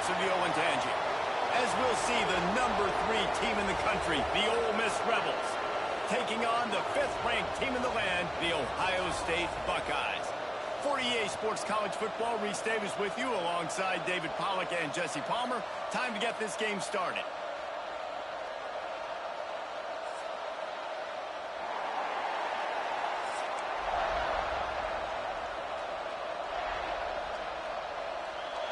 streets of the Olentangy, as we'll see the #3 team in the country, the Ole Miss Rebels, taking on the 5th-ranked team in the land, the Ohio State Buckeyes. For EA Sports College Football, Reese Davis with you alongside David Pollack and Jesse Palmer. Time to get this game started.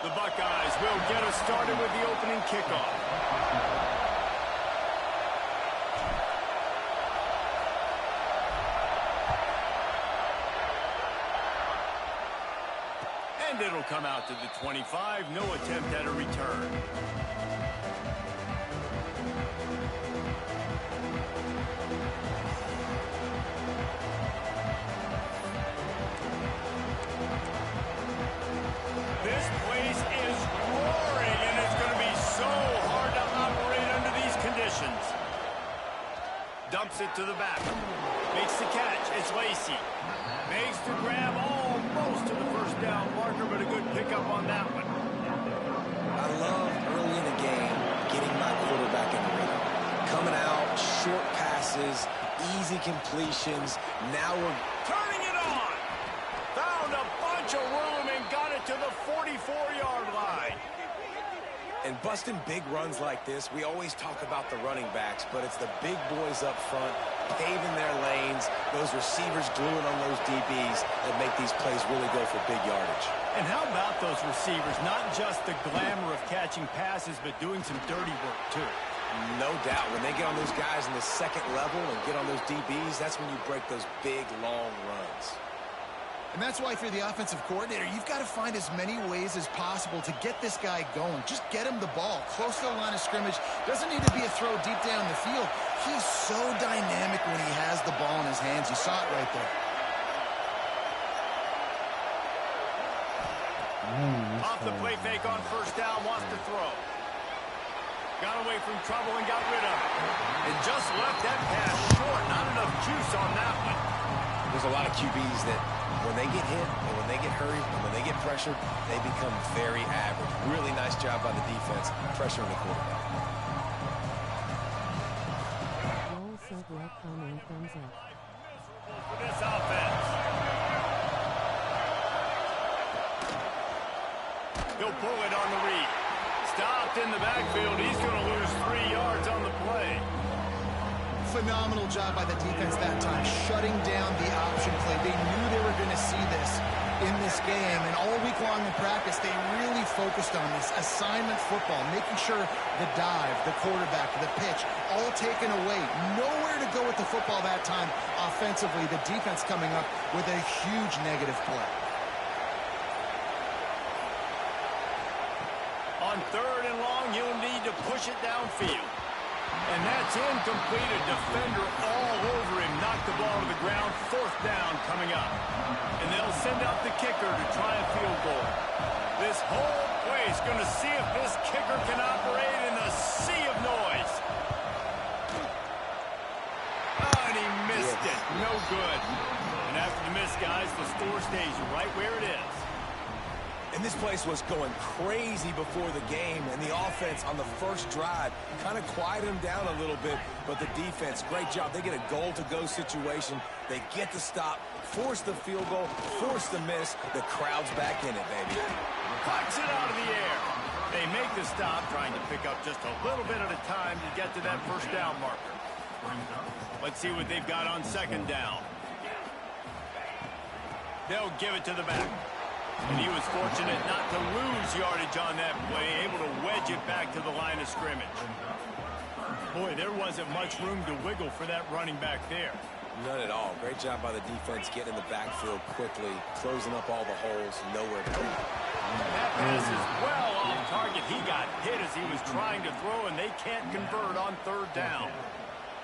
The Buckeyes will get us started with the opening kickoff. And it'll come out to the 25. No attempt at a return. This place is roaring, and it's going to be so hard to operate under these conditions. Dumps it to the back. Makes the catch. It's Lacey. Makes the grab almost to the first down marker, but a good pickup on that one. I love early in the game getting my quarterback in the rhythm. Coming out, short passes, easy completions. Now we're turning it on. Found a bunch of room and got it to the 44-yard line. And busting big runs like this, we always talk about the running backs, but it's the big boys up front, paving their lanes, those receivers gluing on those DBs that make these plays really go for big yardage. And how about those receivers? Not just the glamour of catching passes, but doing some dirty work, too. No doubt. When they get on those guys in the second level and get on those DBs, that's when you break those big, long runs. And that's why if you're the offensive coordinator, you've got to find as many ways as possible to get this guy going. Just get him the ball close to the line of scrimmage. Doesn't need to be a throw deep down the field. He's so dynamic when he has the ball in his hands. You saw it right there. Off the play fake on first down, wants to throw. Got away from trouble and got rid of it. And just left that pass short. Not enough juice on that one. There's a lot of QBs that when they get hit and when they get hurried and when they get pressured, they become very average. Really nice job by the defense pressuring the quarterback. For this offense. He'll pull it on the read. Stopped in the backfield. He's going to lose 3 yards on the play. Phenomenal job by the defense that time, shutting down the option play. They knew they were going to see this in this game, and all week long in practice, they really focused on this assignment football, making sure the dive, the quarterback, the pitch, all taken away. Nowhere to go with the football that time offensively. The defense coming up with a huge negative play. On 3rd and long, you'll need to push it downfield. And that's incomplete. A defender all over him. Knocked the ball to the ground. 4th down coming up. And they'll send out the kicker to try a field goal. This whole place going to see if this kicker can operate in a sea of noise. Oh, and he missed it. No good. And after the miss, guys, the score stays right where it is. And this place was going crazy before the game, and the offense on the first drive kind of quieted them down a little bit, but the defense, great job. They get a goal-to-go situation. They get the stop, force the field goal, force the miss. The crowd's back in it, baby. Pucks it out of the air. They make the stop, trying to pick up just a little bit at a time to get to that first down marker. Let's see what they've got on 2nd down. They'll give it to the back. And he was fortunate not to lose yardage on that play, able to wedge it back to the line of scrimmage. Boy, there wasn't much room to wiggle for that running back there. None at all. Great job by the defense getting in the backfield quickly, closing up all the holes, nowhere to go. That pass is well off target. He got hit as he was trying to throw, and they can't convert on 3rd down.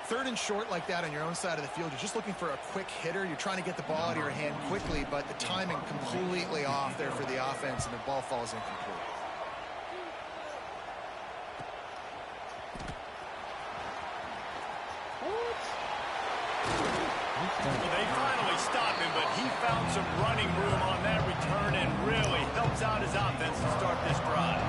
3rd and short like that on your own side of the field, you're just looking for a quick hitter. You're trying to get the ball out of your hand quickly, but the timing completely off there for the offense, and the ball falls incomplete. Well, they finally stop him, but he found some running room on that return and really helps out his offense to start this drive.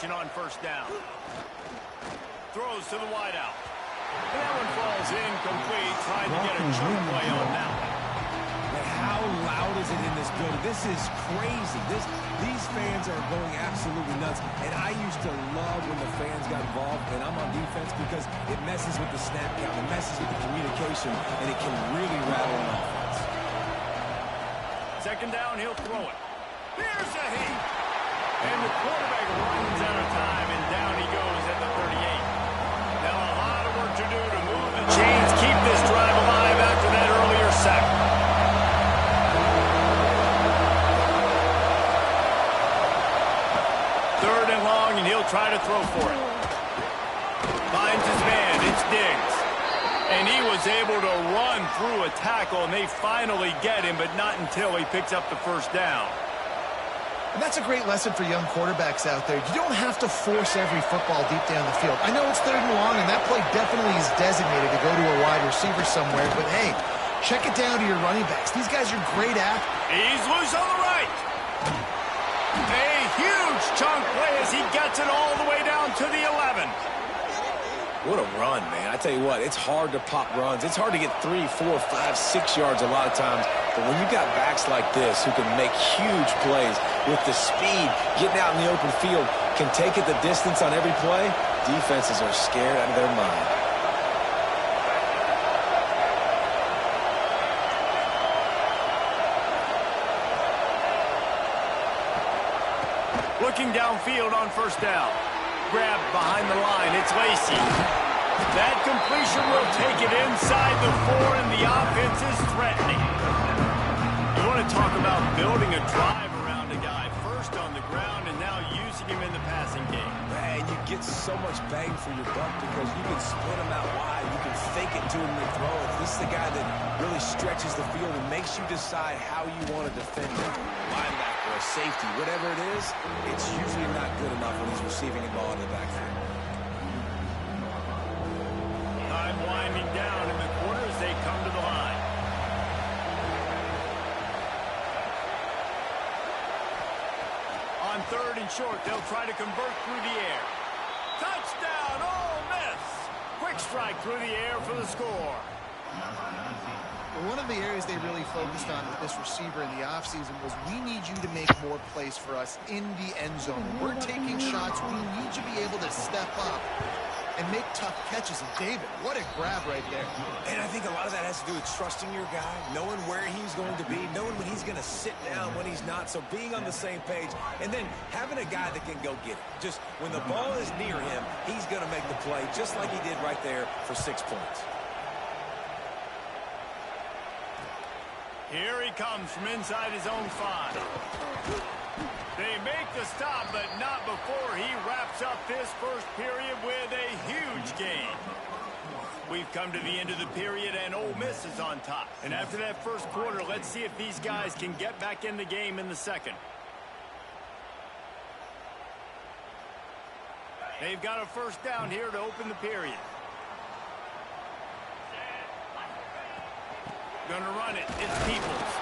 formation on first down. Throws to the wideout. And that one falls incomplete. Trying to get a choke play on that one. And how loud is it in this building? This is crazy. These fans are going absolutely nuts. And I used to love when the fans got involved, and I'm on defense, because it messes with the snap count, it messes with the communication, and it can really rattle an offense. Second down, he'll throw it. Here's a heat. And the quarterback runs out of time, and down he goes at the 38. Now a lot of work to do to move the chains, keep this drive alive after that earlier sack. Third and long, and he'll try to throw for it. Finds his man. It's Diggs. And he was able to run through a tackle, and they finally get him, but not until he picks up the first down. And that's a great lesson for young quarterbacks out there. You don't have to force every football deep down the field. I know it's third and long, and that play definitely is designated to go to a wide receiver somewhere, but hey, check it down to your running backs. These guys are great athletes. He's loose on the right. A huge chunk play as he gets it all the way down to the 11. What a run, man. I tell you what, it's hard to pop runs. It's hard to get 3, 4, 5, 6 yards a lot of times. But when you got backs like this who can make huge plays with the speed, getting out in the open field, can take it the distance on every play, defenses are scared out of their mind. Looking downfield on first down. Grabbed behind the line. It's Lacy. That completion will take it inside the 4, and the offense is threatening. You want to talk about building a drive around a guy. First on the ground, and now using him in the passing game. And you get so much bang for your buck because you can split him out wide. You can fake it to him and throw it. This is the guy that really stretches the field and makes you decide how you want to defend him. Linebacker, a safety, whatever it is, it's usually not good enough when he's receiving a ball in the backfield. Time winding down in the quarter as they come to the line. On third and short, they'll try to convert through the air. Touchdown, Ole Miss! Quick strike through the air for the score. One of the areas they really focused on with this receiver in the offseason was, we need you to make more plays for us in the end zone. We're taking shots. We need you to be able to step up and make tough catches. And David, what a grab right there. And I think a lot of that has to do with trusting your guy, knowing where he's going to be, knowing when he's going to sit down, when he's not. So being on the same page, and then having a guy that can go get it. Just when the ball is near him, he's going to make the play, just like he did right there for 6 points. Here he comes from inside his own 5. They make the stop, but not before he wraps up this first period with a huge gain. We've come to the end of the period, and Ole Miss is on top. And after that first quarter, let's see if these guys can get back in the game in the second. They've got a first down here to open the period. Gonna run it. It's Peoples.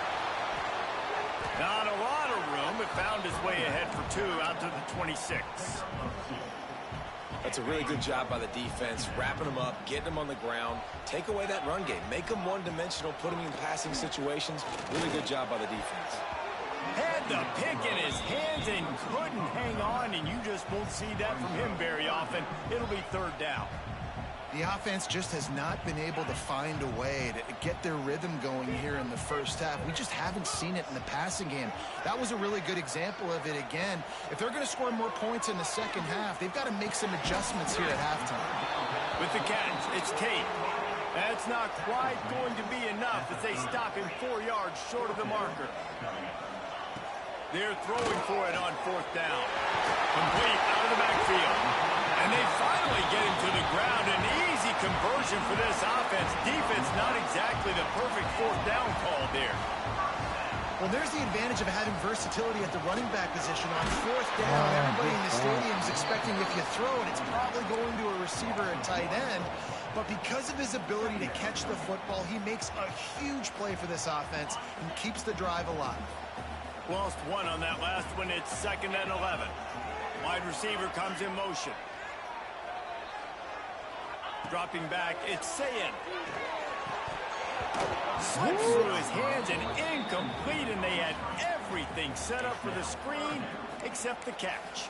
Not a lot of room, but found his way ahead for 2 out to the 26. That's a really good job by the defense, wrapping them up, getting them on the ground, take away that run game, make them one-dimensional, put them in passing situations. Really good job by the defense. Had the pick in his hands and couldn't hang on, and you just won't see that from him very often. It'll be third down. The offense just has not been able to find a way to get their rhythm going here in the first half. We just haven't seen it in the passing game. That was a really good example of it again. If they're going to score more points in the second half, they've got to make some adjustments here at halftime. With the catch, it's Tate. That's not quite going to be enough as they stop him 4 yards short of the marker. They're throwing for it on fourth down. Complete out of the backfield. And they finally get him to the ground. An easy conversion for this offense. Defense not exactly the perfect fourth down call there. Well, there's the advantage of having versatility at the running back position. On fourth down, everybody in the stadium is expecting if you throw it, it's probably going to a receiver at tight end. But because of his ability to catch the football, he makes a huge play for this offense and keeps the drive alive. Lost 1 on that last one. It's 2nd and 11. Wide receiver comes in motion. Dropping back, it's Sayin. Slips through his hands and incomplete, and they had everything set up for the screen except the catch.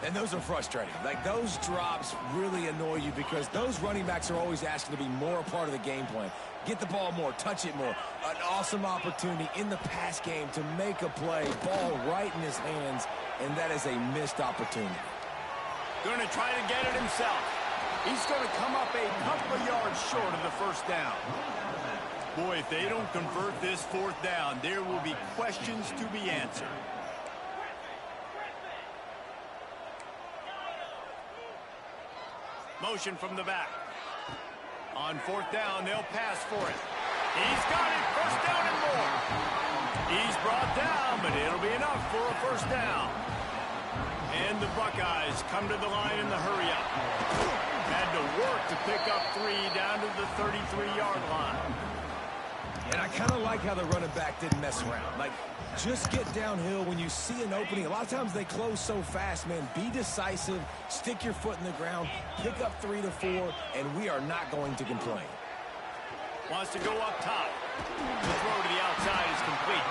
And those are frustrating. Like, those drops really annoy you because those running backs are always asking to be more a part of the game plan. Get the ball more, touch it more. An awesome opportunity in the pass game to make a play, ball right in his hands, and that is a missed opportunity. Going to try to get it himself. He's going to come up a couple of yards short of the first down. Boy, if they don't convert this fourth down, there will be questions to be answered. Motion from the back. On fourth down, they'll pass for it. He's got it. First down and more. He's brought down, but it'll be enough for a first down. And the Buckeyes come to the line in the hurry-up. Had to work to pick up 3 down to the 33-yard line. And I kind of like how the running back didn't mess around. Like, just get downhill when you see an opening. A lot of times they close so fast, man. Be decisive, stick your foot in the ground, pick up 3 to 4, and we are not going to complain. Wants to go up top. The throw to the outside is complete.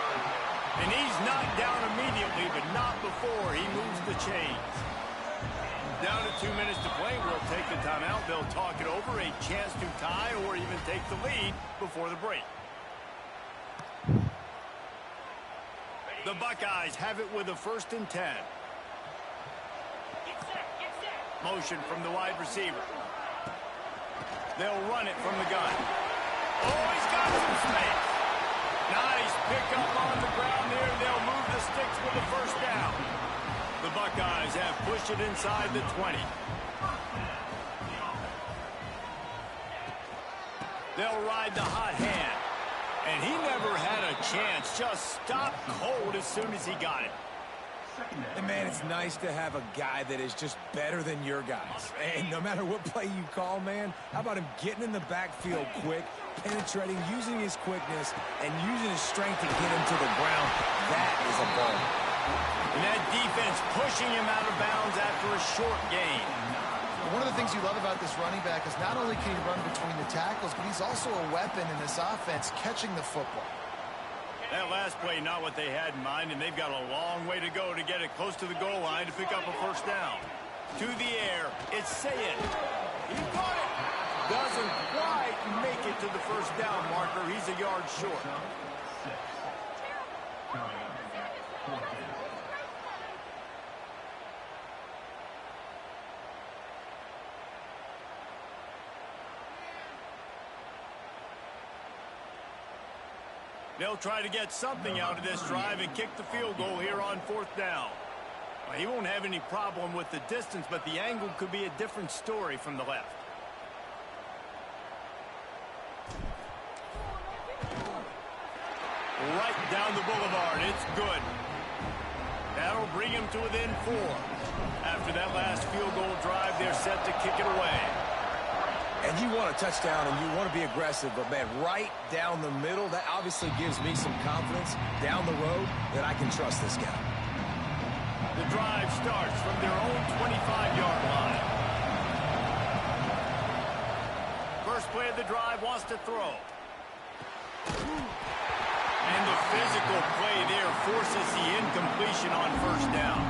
And he's knocked down immediately, but not before he moves the chains. Down to 2 minutes to play. We'll take the timeout. They'll talk it over. A chance to tie or even take the lead before the break. The Buckeyes have it with a 1st and 10. Motion from the wide receiver. They'll run it from the gun. Oh, he's got some space. Nice pickup on the ground there. They'll move the sticks with the first down. The Buckeyes have pushed it inside the 20. They'll ride the hot hand. And he never had a chance. Just stopped cold as soon as he got it. And, man, it's nice to have a guy that is just better than your guys. And no matter what play you call, man, how about him getting in the backfield quick, penetrating, using his quickness, and using his strength to get him to the ground. That is a ball. And that defense pushing him out of bounds after a short gain. One of the things you love about this running back is not only can he run between the tackles, but he's also a weapon in this offense, catching the football. That last play, not what they had in mind, and they've got a long way to go to get it close to the goal line to pick up a first down. To the air, it's Sayin. He caught it. Doesn't quite make it to the first down marker. He's a yard short. They'll try to get something out of this drive and kick the field goal here on 4th down. Well, he won't have any problem with the distance, but the angle could be a different story from the left. Right down the boulevard. It's good. That'll bring him to within 4. After that last field goal drive, they're set to kick it away. And you want a touchdown and you want to be aggressive, but, man, right down the middle, that obviously gives me some confidence down the road that I can trust this guy. The drive starts from their own 25-yard line. First play of the drive wants to throw. And the physical play there forces the incompletion on first down.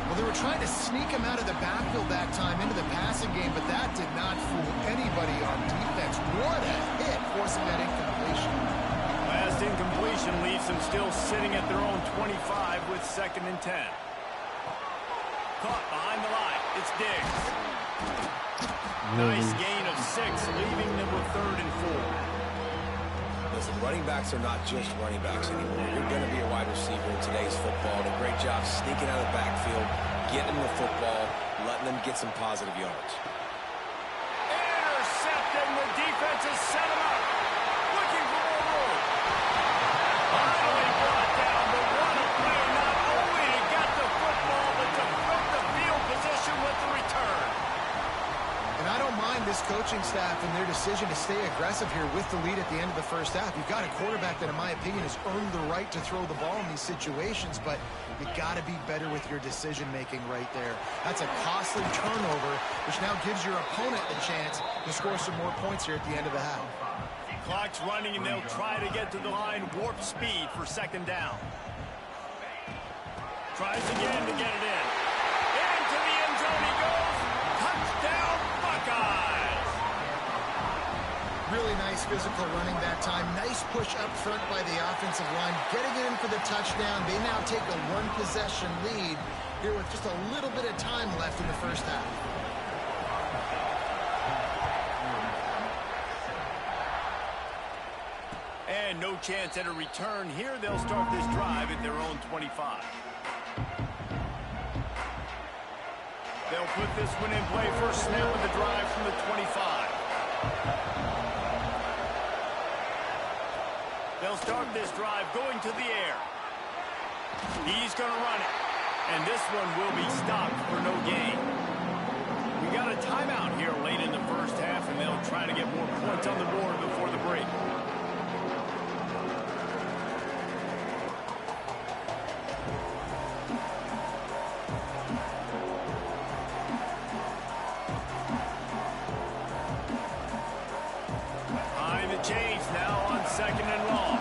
Well, they were trying to sneak him out of the backfield that time into the passing game, but that did not fool anybody on defense. What a hit, forcing that incompletion. Last incompletion leaves them still sitting at their own 25 with 2nd and 10. Caught behind the line. It's Diggs. Nice gain of 6, leaving them with 3rd and 4. Listen, running backs are not just running backs anymore. You're going to be a wide receiver in today's football. And a great job sneaking out of the backfield, getting the football, letting them get some positive yards. Intercepted, and the defense has set him up. Looking for more room. Finally brought down, but what a play, not only to get the football, but to flip the field position with the return. And I don't mind this this coaching staff and their decision to stay aggressive here with the lead at the end of the first half. You've got a quarterback that, in my opinion, has earned the right to throw the ball in these situations, but you got to be better with your decision-making right there. That's a costly turnover, which now gives your opponent the chance to score some more points here at the end of the half. Clock's running, and they'll try to get to the line, warp speed for second down. Tries again to get it in. Into the end zone he goes. Touchdown, Buckeyes! Really nice physical running that time. Nice push up front by the offensive line. Getting it in for the touchdown. They now take a one-possession lead here with just a little bit of time left in the first half. And no chance at a return here. They'll start this drive at their own 25. They'll put this one in play. First snap of the drive from the 25. They'll start this drive going to the air. He's going to run it. And this one will be stopped for no gain. We got a timeout here late in the first half, and they'll try to get more points on the board before the break. Change now on second and long.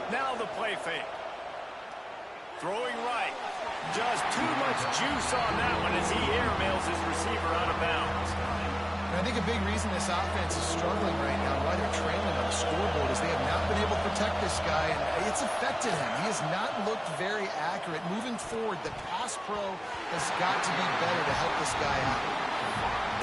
Now the play fake. Throwing right. Just too much juice on that one as he airmails his receiver out of bounds. And I think a big reason this offense is struggling right now, why they're trailing on the scoreboard, is they have not been able to protect this guy, and it's affected him. He has not looked very accurate. Moving forward, the pass pro has got to be better to help this guy out.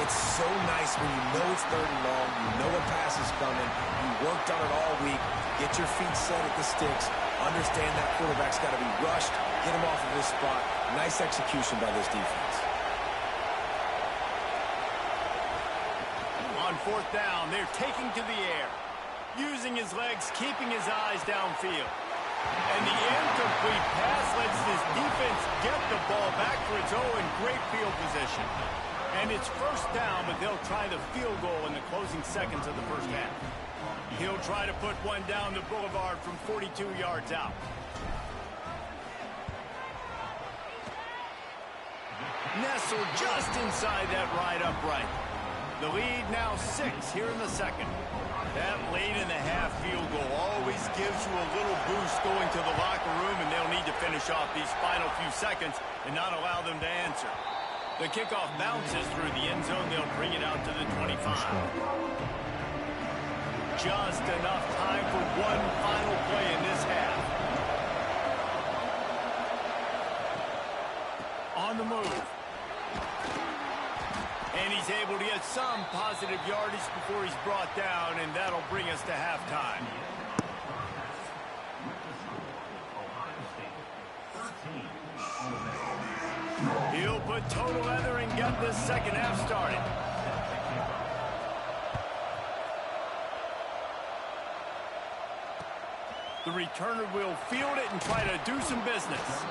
It's so nice when you know it's third and long, you know a pass is coming, you worked on it all week, get your feet set at the sticks, understand that quarterback's got to be rushed, get him off of this spot. Nice execution by this defense. On fourth down, they're taking to the air, using his legs, keeping his eyes downfield. And the incomplete pass lets this defense get the ball back for its own great field position. And it's first down, but they'll try the field goal in the closing seconds of the first half. He'll try to put one down the boulevard from 42 yards out. Nestled just inside that right upright. The lead now 6 here in the second. That late in the half field goal always gives you a little boost going to the locker room, and they'll need to finish off these final few seconds and not allow them to answer. The kickoff bounces through the end zone. They'll bring it out to the 25. Just enough time for one final play in this half. On the move. And he's able to get some positive yardage before he's brought down, and that'll bring us to halftime. He'll put total leather and get this second half started. The returner will field it and try to do some business.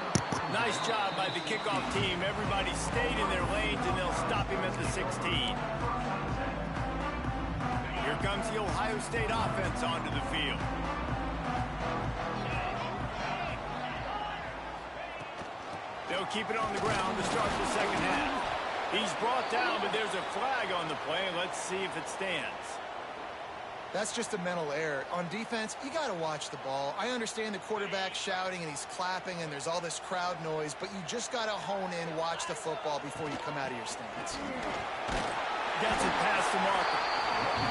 Nice job by the kickoff team. Everybody stayed in their lanes, and they'll stop him at the 16. Here comes the Ohio State offense onto the field. They'll keep it on the ground to start the second half. He's brought down, but there's a flag on the play. Let's see if it stands. That's just a mental error. On defense, you got to watch the ball. I understand the quarterback shouting and he's clapping and there's all this crowd noise, but you just got to hone in, watch the football before you come out of your stance. Gets it past the marker.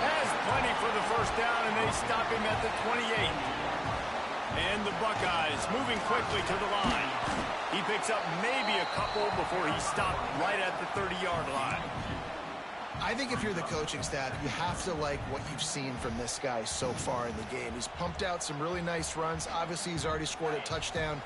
Has plenty for the first down, and they stop him at the 28. And the Buckeyes moving quickly to the line. He picks up maybe a couple before he stopped right at the 30-yard line. I think if you're the coaching staff, you have to like what you've seen from this guy so far in the game. He's pumped out some really nice runs. Obviously, he's already scored a touchdown.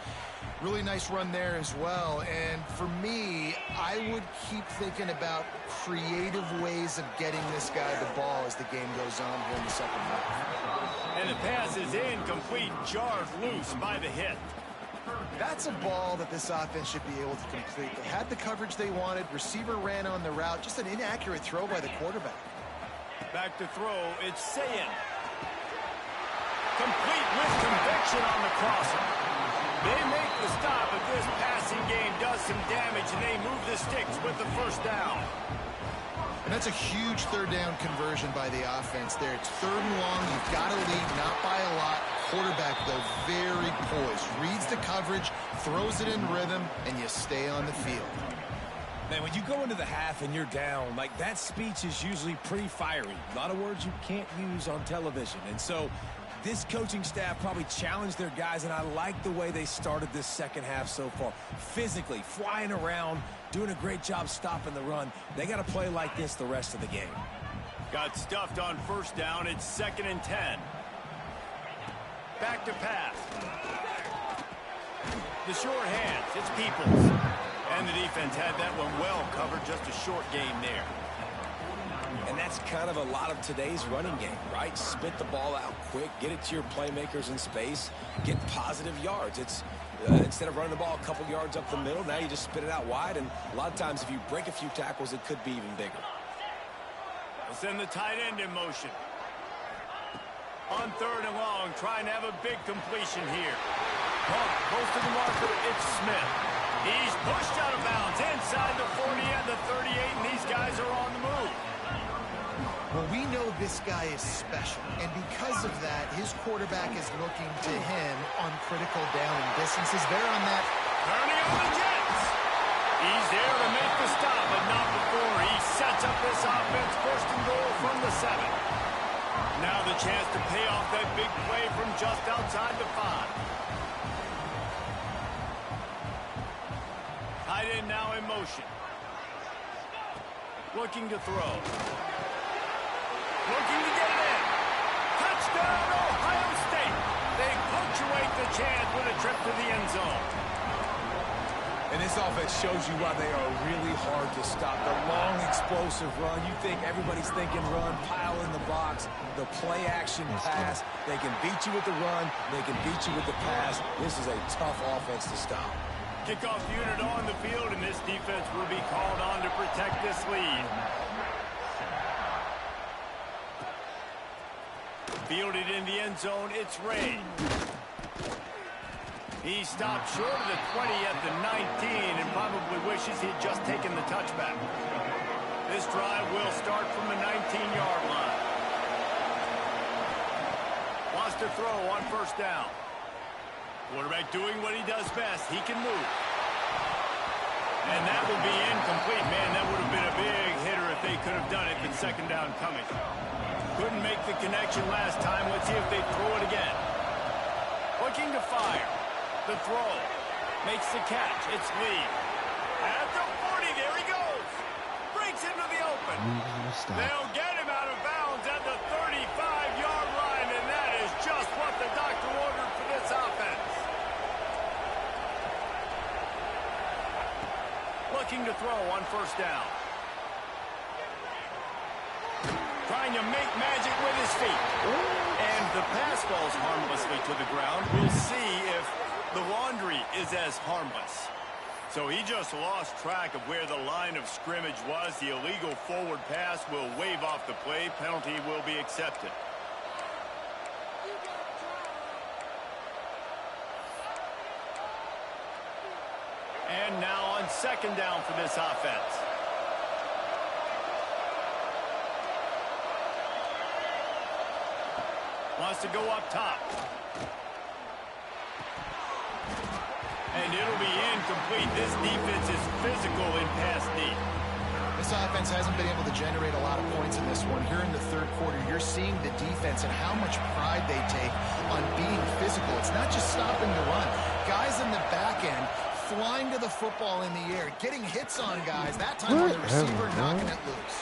Really nice run there as well. And for me, I would keep thinking about creative ways of getting this guy the ball as the game goes on here in the second half. And the pass is incomplete, jarred loose by the hit. That's a ball that this offense should be able to complete. They had the coverage they wanted. Receiver ran on the route. Just an inaccurate throw by the quarterback. Back to throw. It's Sayin. Complete with conviction on the crosser. They make the stop, but this passing game does some damage, and they move the sticks with the first down. And that's a huge third down conversion by the offense there. It's 3rd and long. You've got to lead, not by a lot. Quarterback, though, very poised. Reads the coverage, throws it in rhythm, and you stay on the field. Man, when you go into the half and you're down, like, that speech is usually pretty fiery. A lot of words you can't use on television. And so this coaching staff probably challenged their guys, and I like the way they started this second half so far. Physically, flying around, doing a great job stopping the run. They got to play like this the rest of the game. Got stuffed on first down. It's 2nd and 10. Back to pass. The short hands. It's Peoples. And the defense had that one well covered. Just a short game there. And that's kind of a lot of today's running game, right? Spit the ball out quick, get it to your playmakers in space, get positive yards. It's instead of running the ball a couple yards up the middle, now you just spit it out wide. And a lot of times if you break a few tackles, it could be even bigger. They'll send the tight end in motion. On 3rd and long, trying to have a big completion here. Close to the marker, it's Smith. He's pushed out of bounds inside the 40 and the 38, and these guys are on the move. Well, we know this guy is special, and because of that, his quarterback is looking to him on critical down and distances. They're on that. Turning on the Jets. He's there to make the stop, but not before he sets up this offense. 1st and goal from the 7. Now the chance to pay off that big play from just outside the 5. Tight end now in motion. Looking to throw. Looking to get it in. Touchdown, Ohio State. They punctuate the chance with a trip to the end zone. And this offense shows you why they are really hard to stop. The long, explosive run. You think everybody's thinking run, pile in the box, the play-action pass. They can beat you with the run. They can beat you with the pass. This is a tough offense to stop. Kickoff unit on the field, and this defense will be called on to protect this lead. Fielded in the end zone, it's Ray. He stopped short of the 20 at the 19 and probably wishes he'd just taken the touchback. This drive will start from the 19-yard line. Wants to throw on 1st down. Quarterback doing what he does best. He can move. And that will be incomplete. Man, that would have been a big hitter if they could have done it, but 2nd down coming. Couldn't make the connection last time. Let's see if they throw it again. Looking to fire. The throw. Makes the catch. It's Lee. At the 40, there he goes. Breaks into the open. They'll get him out of bounds at the 35-yard line, and that is just what the doctor ordered for this offense. Looking to throw on 1st down. Trying to make magic with his feet. And the pass falls harmlessly to the ground. We'll see if the laundry is as harmless. So he just lost track of where the line of scrimmage was. The illegal forward pass will wave off the play. Penalty will be accepted. And now on 2nd down for this offense. Wants to go up top. And it'll be incomplete. This defense is physical in pass deep. This offense hasn't been able to generate a lot of points in this one. Here in the 3rd quarter, you're seeing the defense and how much pride they take on being physical. It's not just stopping the run. Guys in the back end flying to the football in the air, getting hits on guys. That time on the receiver, knocking it loose.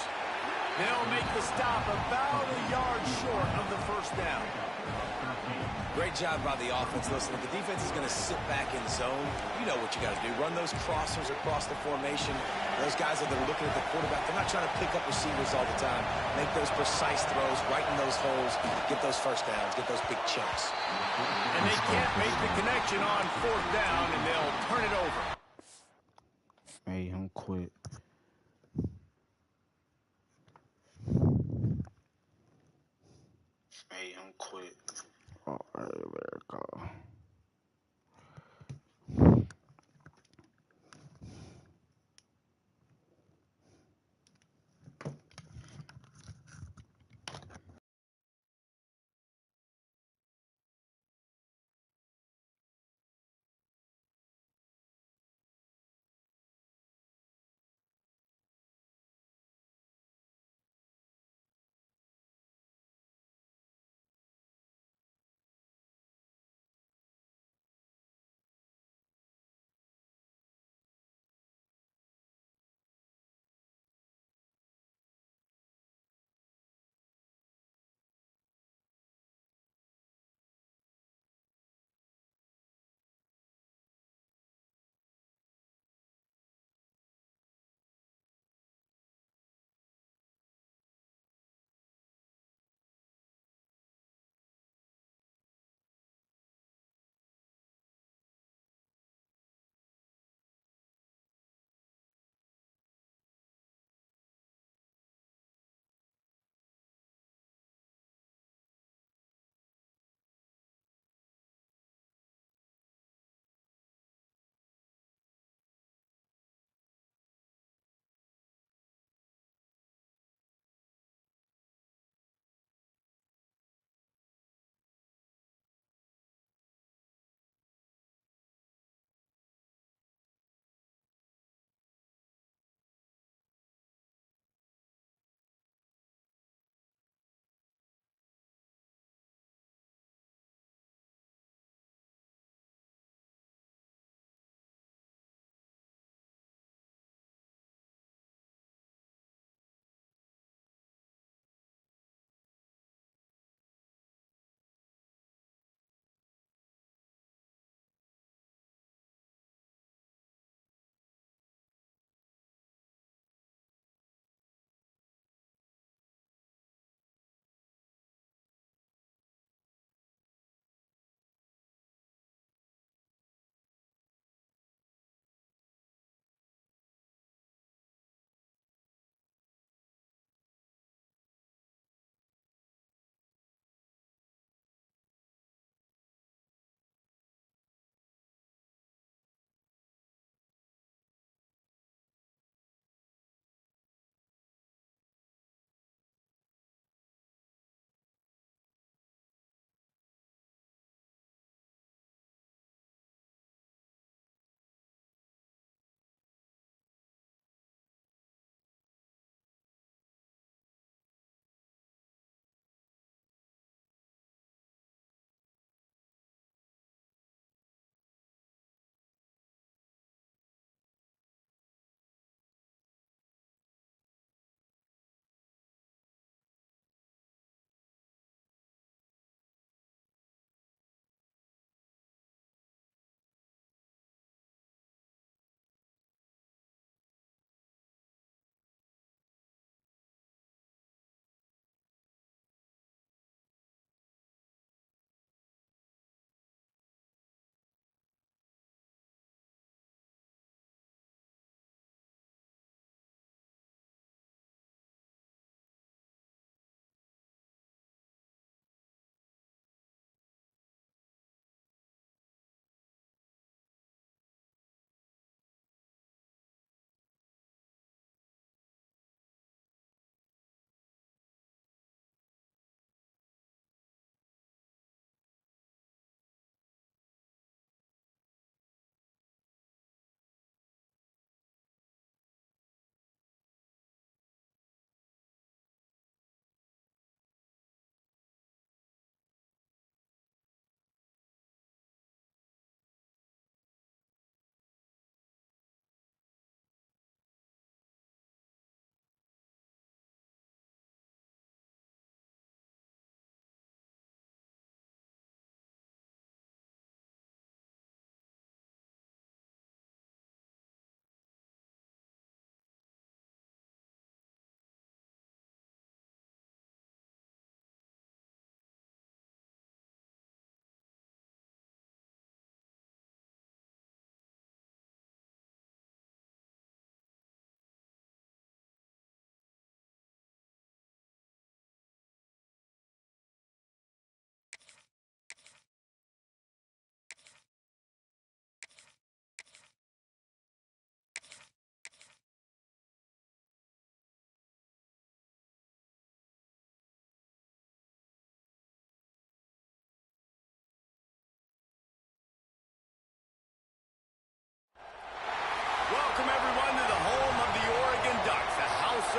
They'll make the stop about a yard short of the 1st down. Great job by the offense. Listen, if the defense is going to sit back in zone, you know what you got to do. Run those crossers across the formation. Those guys that are looking at the quarterback, they're not trying to pick up receivers all the time. Make those precise throws, right in those holes, get those first downs, get those big chunks. And they can't make the connection on fourth down, and they'll turn it over. Made him quit. Made him quit. All right, there we go.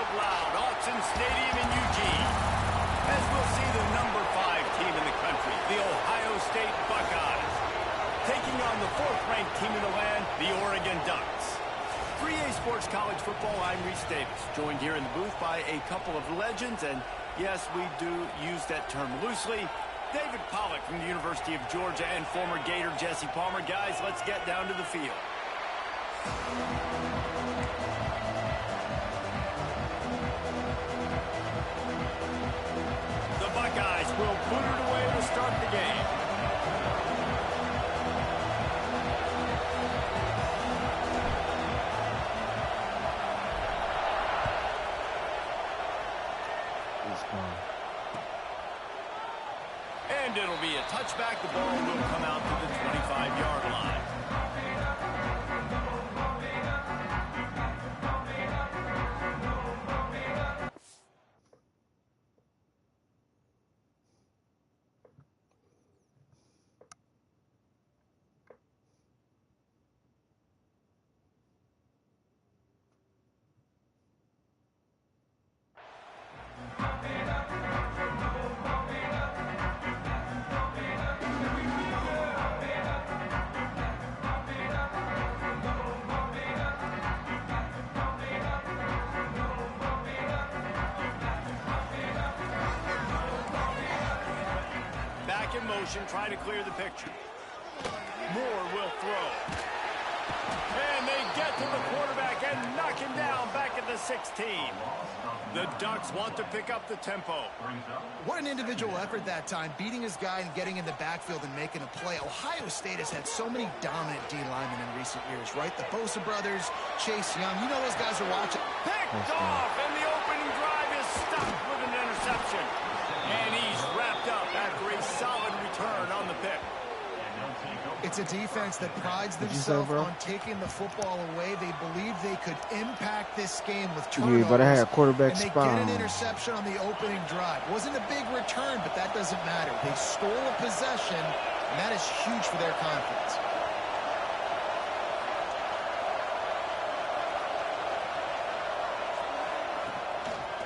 of loud. Autzen Stadium in Eugene. As we'll see the number 5 team in the country, the Ohio State Buckeyes, taking on the 4th-ranked team in the land, the Oregon Ducks. 3A Sports College Football, I'm Reese Davis, joined here in the booth by a couple of legends, and yes, we do use that term loosely. David Pollack from the University of Georgia and former Gator Jesse Palmer. Guys, let's get down to the field. The Buckeyes will boot it away to start the game. And it'll be a touchback. The ball will come out to the 25-yard line. In motion, trying to clear the picture. Moore will throw. And they get to the quarterback and knock him down back at the 16. The Ducks want to pick up the tempo. What an individual effort that time, beating his guy and getting in the backfield and making a play. Ohio State has had so many dominant D linemen in recent years, right? The Bosa brothers, Chase Young, you know those guys are watching. Picked off, and the opening drive is stopped with an interception. And he's wrapped up after a solid return on the pick. It's a defense that prides themselves on taking the football away. They believe they could impact this game with turnovers. Yeah, but I had a quarterback and they spot. get an interception on the opening drive. Wasn't a big return, but that doesn't matter. They stole a possession, and that is huge for their confidence.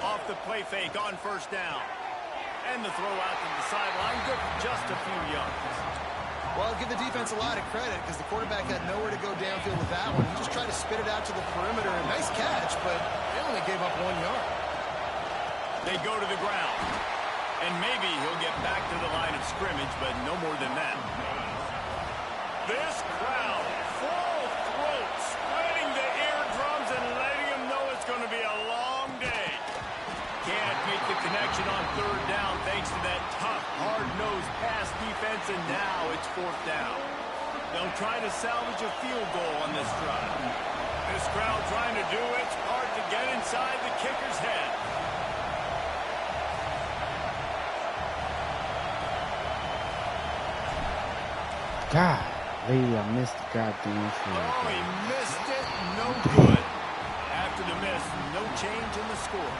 Off the play fake on first down. And the throw out to the sideline, good for just a few yards. Well, I'll give the defense a lot of credit because the quarterback had nowhere to go downfield with that one. He just tried to spit it out to the perimeter. Nice catch, but they only gave up 1 yard. They go to the ground. And maybe he'll get back to the line of scrimmage, but no more than that. This crowd, full throat, spreading the eardrums and letting them know it's going to be a long day. Can't make the connection on third down thanks to that tough, hard-nosed pass defense, and now it's 4th down. They'll try to salvage a field goal on this drive. This crowd trying to do its part to get inside the kicker's head. God, lady, I missed the goddamn field. Oh, he missed it. No good. After the miss, no change in the score.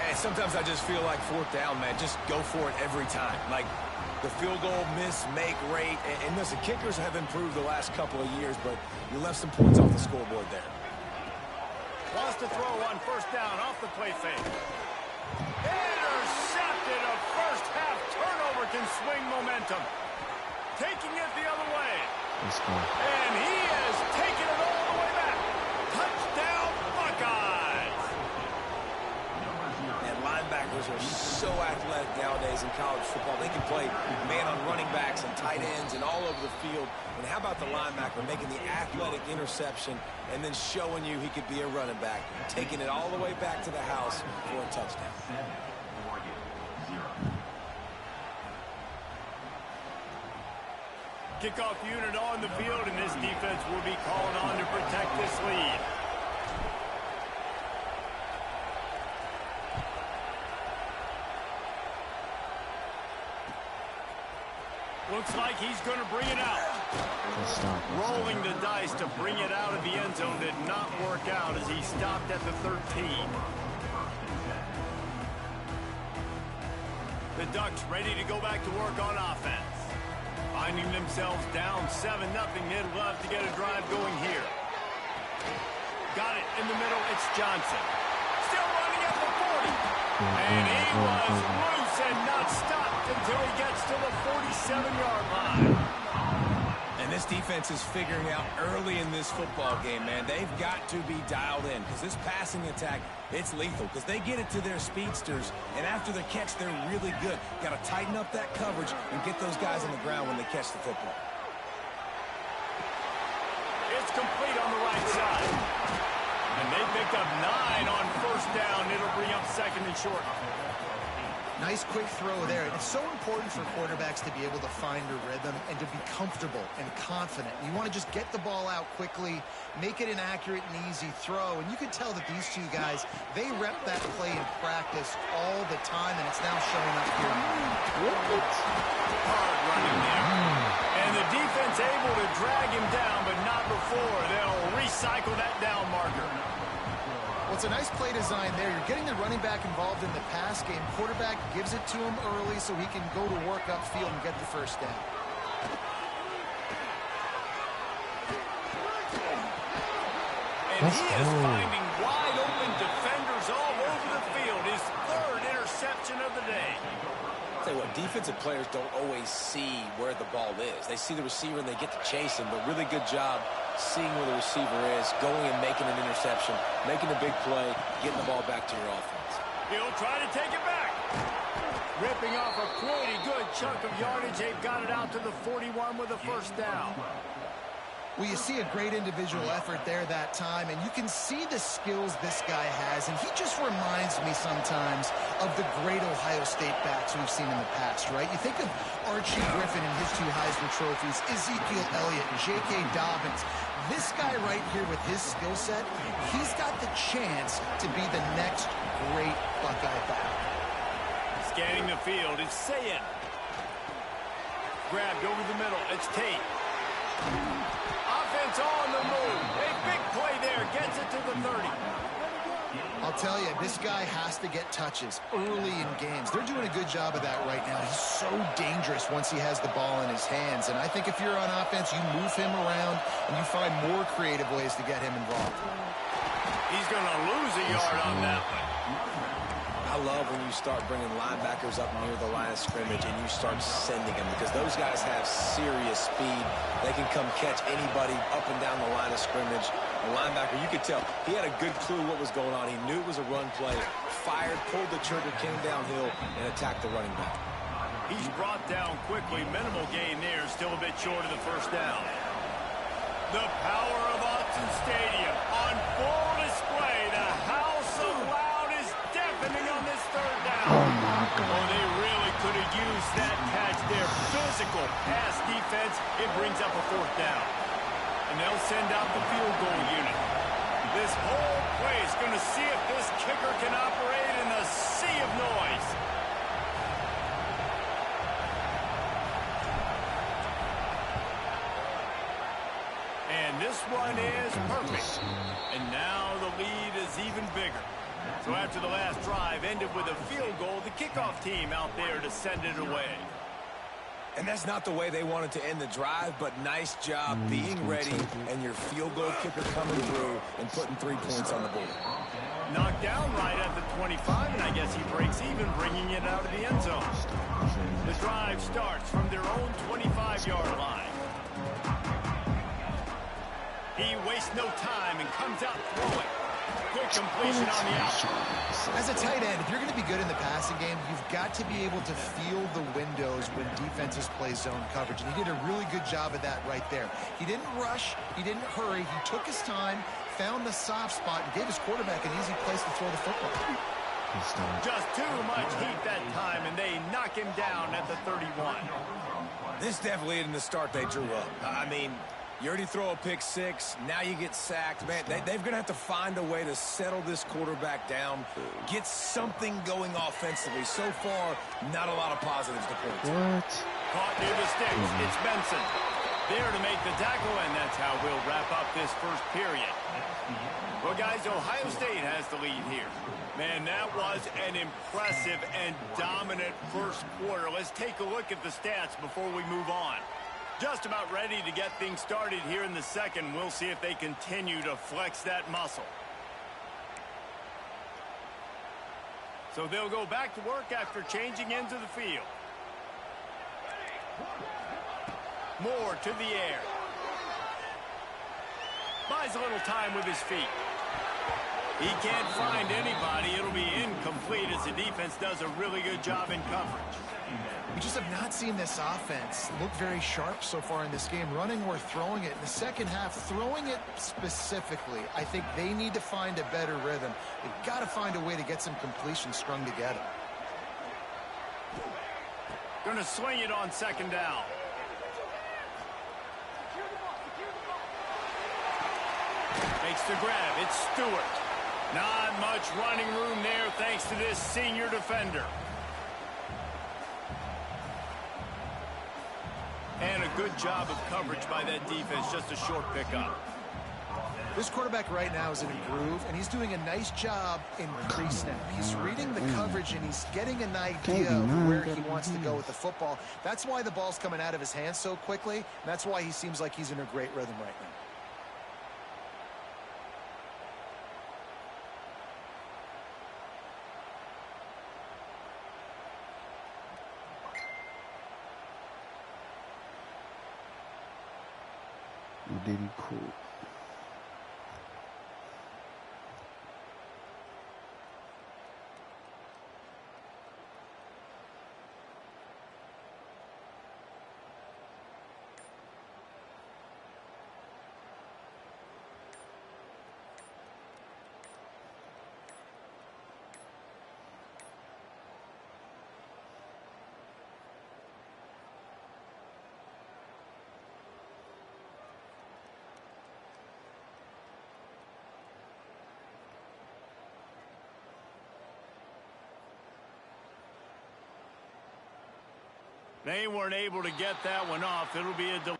And sometimes I just feel like 4th down, man. Just go for it every time. Like the field goal miss, make rate. And listen, kickers have improved the last couple of years, but you left some points off the scoreboard there. Wants to throw on first down off the play fake. Intercepted. A first-half turnover can swing momentum. Taking it the other way. Let's go. And he has taken it all the way back. Touchdown, Buckeyes. And linebackers are so athletic nowadays in college football. They can play man on running backs and tight ends and all over the field. And how about the linebacker making the athletic interception and then showing you he could be a running back, taking it all the way back to the house for a touchdown. Kickoff unit on the field, and this defense will be calling on to protect this lead. Looks like he's going to bring it out. Rolling the dice to bring it out of the end zone did not work out as he stopped at the 13. The Ducks ready to go back to work on offense. Finding themselves down 7-0, they'd love to get a drive going here. Got it in the middle, it's Johnson. Still And he was loose and not stopped until he gets to the 47-yard line. And this defense is figuring out early in this football game, man. They've got to be dialed in because this passing attack, it's lethal because they get it to their speedsters, and after the catch, they're really good. Got to tighten up that coverage and get those guys on the ground when they catch the football. It's complete on the right side. And they picked up 9 on first down. It'll bring up second and short. Nice quick throw there. It's so important for quarterbacks to be able to find a rhythm and to be comfortable and confident. You want to just get the ball out quickly, make it an accurate and easy throw. And you can tell that these two guys, they rep that play in practice all the time, and it's now showing up here. Hard running there. And the defense able to drag him down, but not before. They'll recycle that down marker. Well, it's a nice play design there. You're getting the running back involved in the pass game. Quarterback gives it to him early so he can go to work upfield and get the first down. And he is finding wide open defenders all over the field. His 3rd interception of the day. I'll tell you what, defensive players don't always see where the ball is. They see the receiver and they get to chase him, but really good job seeing where the receiver is, going and making an interception, making a big play, getting the ball back to your offense. He'll try to take it back. Ripping off a pretty good chunk of yardage. They've got it out to the 41 with a first down. Well, you see a great individual effort there that time, and you can see the skills this guy has, and he just reminds me sometimes of the great Ohio State backs we've seen in the past, right? You think of Archie Griffin and his 2 Heisman trophies, Ezekiel Elliott, and J.K. Dobbins. This guy right here with his skill set, he's got the chance to be the next great Buckeye back. Scanning the field, it's Sayin. Grabbed over the middle, it's Tate. Offense on the move. A big play there. Gets it to the 30. I'll tell you, this guy has to get touches early in games. They're doing a good job of that right now. He's so dangerous once he has the ball in his hands. And I think if you're on offense, you move him around and you find more creative ways to get him involved. He's going to lose a yard on that one. I love when you start bringing linebackers up near the line of scrimmage and you start sending them because those guys have serious speed. They can come catch anybody up and down the line of scrimmage. The linebacker, you could tell, he had a good clue what was going on. He knew it was a run play, fired, pulled the trigger, came downhill, and attacked the running back. He's brought down quickly. Minimal gain there. Still a bit short of the first down. The power of Autzen Stadium on full display. The house of loud is deafening on this third down. Oh my God. Oh, they really could have used that catch there. Physical pass defense. It brings up a fourth down. And they'll send out the field goal unit. This whole play is going to see if this kicker can operate in a sea of noise. And this one is perfect. And now the lead is even bigger. So after the last drive ended with a field goal, the kickoff team out there to send it away. And that's not the way they wanted to end the drive, but nice job being ready and your field goal kicker coming through and putting 3 points on the board. Knocked down right at the 25, and I guess he breaks even, bringing it out of the end zone. The drive starts from their own 25-yard line. He wastes no time and comes out throwing. Good completion on the out. As a tight end, if you're going to be good in the passing game, you've got to be able to feel the windows when defenses play zone coverage. And he did a really good job of that right there. He didn't rush. He didn't hurry. He took his time, found the soft spot, and gave his quarterback an easy place to throw the football. Just too much heat that time, and they knock him down at the 31. This definitely isn't the start they drew up. I mean, you already throw a pick six, now you get sacked. Man, they're going to have to find a way to settle this quarterback down, get something going offensively. So far, not a lot of positives to point to. What? Caught near the sticks. It's Benson. There to make the tackle, and that's how we'll wrap up this first period. Well, guys, Ohio State has the lead here. Man, that was an impressive and dominant first quarter. Let's take a look at the stats before we move on. Just about ready to get things started here in the second. We'll see if they continue to flex that muscle. So they'll go back to work after changing into the field. Moore to the air. Buys a little time with his feet. He can't find anybody. It'll be incomplete as the defense does a really good job in coverage. We just have not seen this offense look very sharp so far in this game, running or throwing it. In the second half, throwing it specifically, I think they need to find a better rhythm. They've got to find a way to get some completions strung together. Going to swing it on second down. Makes the grab. It's Stewart. Not much running room there thanks to this senior defender. And a good job of coverage by that defense. Just a short pickup. This quarterback right now is in a groove, and he's doing a nice job in pre-snap. He's reading the coverage, and he's getting an idea of where he wants to go with the football. That's why the ball's coming out of his hands so quickly, and that's why he seems like he's in a great rhythm right now. Diddy cool. They weren't able to get that one off. It'll be a delay.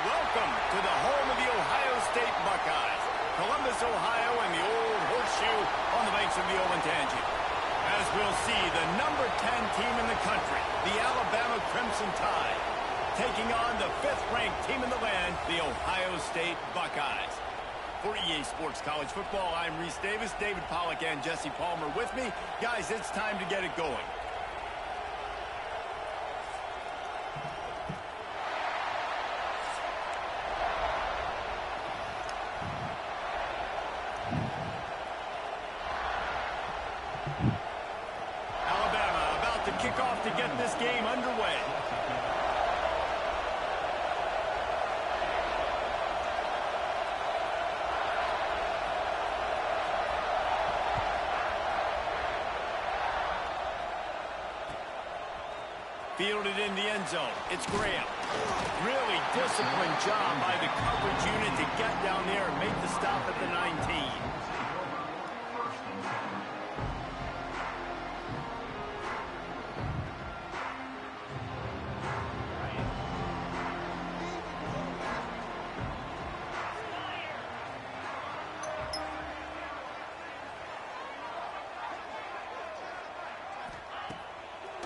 Welcome to the home of the Ohio State Buckeyes, Columbus, Ohio, and the old horseshoe on the banks of the Olentangy. As we'll see, the number 10 team in the country, the Alabama Crimson Tide, taking on the 5th-ranked team in the land, the Ohio State Buckeyes. For EA Sports College Football, I'm Reese Davis, David Pollack, and Jesse Palmer with me. Guys, it's time to get it going. Alabama about to kick off to get this game underway. Fielded in the end zone. It's Graham. Really disciplined job by the coverage unit to get down there and make the stop at the 19.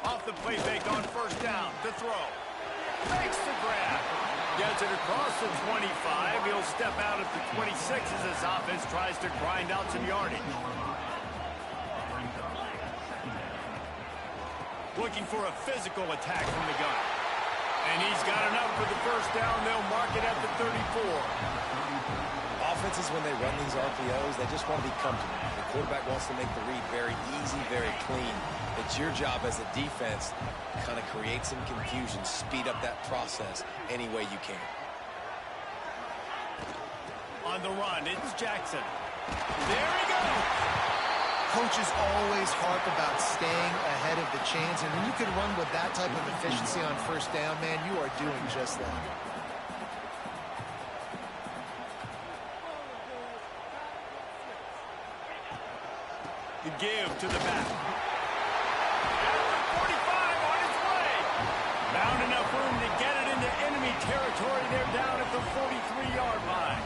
Off the play fake on first down. To throw. Fakes the grab. Gets it across the 25. He'll step out at the 26 as this offense tries to grind out some yardage. Looking for a physical attack from the gun. And he's got enough for the first down. They'll mark it at the 34. Offenses, when they run these RPOs, they just want to be comfortable. The quarterback wants to make the read very easy, very clean. It's your job as a defense to kind of create some confusion, speed up that process any way you can. On the run, it's Jackson. There he goes. Coaches always harp about staying ahead of the chains, and when you can run with that type of efficiency on first down, man, you are doing just that. The give to the back. At the 45 on its way. Found enough room to get it into enemy territory. They're down at the 43-yard line.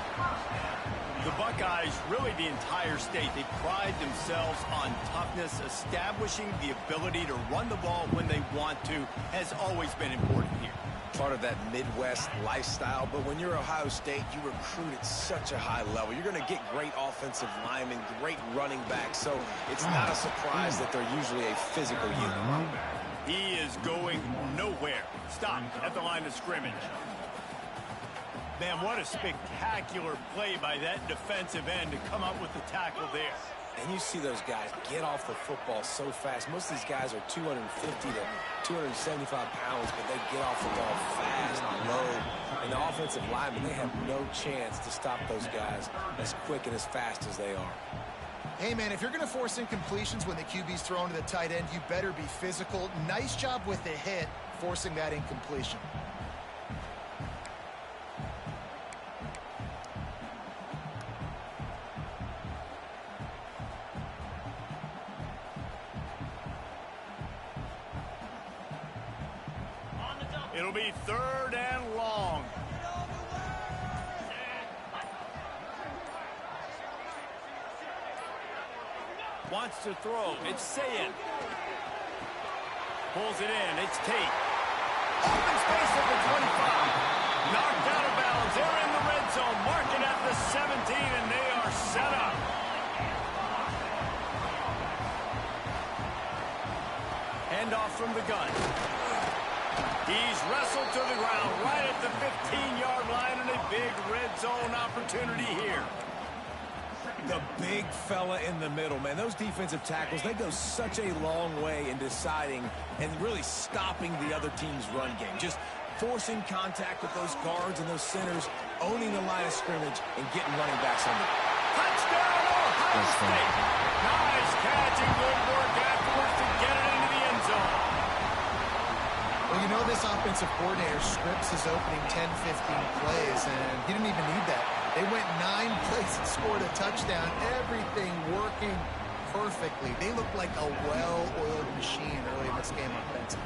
The Buckeyes, really the entire state, they pride themselves on toughness. Establishing the ability to run the ball when they want to has always been important here. Part of that Midwest lifestyle, but when you're Ohio State, you recruit at such a high level. You're going to get great offensive linemen, great running backs, so it's not a surprise that they're usually a physical unit. He is going nowhere. Stopped at the line of scrimmage. Man, what a spectacular play by that defensive end to come up with the tackle there. And you see those guys get off the football so fast. Most of these guys are 250 to 275 pounds, but they get off the ball fast, low. And the offensive linemen, they have no chance to stop those guys as quick and as fast as they are. Hey, man, if you're going to force incompletions when the QB's thrown to the tight end, you better be physical. Nice job with the hit, forcing that incompletion. It'll be 3rd and long. Wants to throw. It's Sayin. Pulls it in. It's Tate. Open space at the 25. Knocked out of bounds. They're in the red zone. Mark it at the 17, and they are set up. Handoff from the gun. He's wrestled to the ground right at the 15-yard line, and a big red zone opportunity here. The big fella in the middle, man. Those defensive tackles, they go such a long way in deciding and really stopping the other team's run game. Just forcing contact with those guards and those centers, owning the line of scrimmage, and getting running backs under. Touchdown, Ohio State. Nice catch and good work afterwards to get it into the end zone. Well, you know this offensive coordinator scripts his opening 10, 15 plays, and he didn't even need that. They went 9 plays and scored a touchdown. Everything working perfectly. They look like a well-oiled machine early in this game offensively.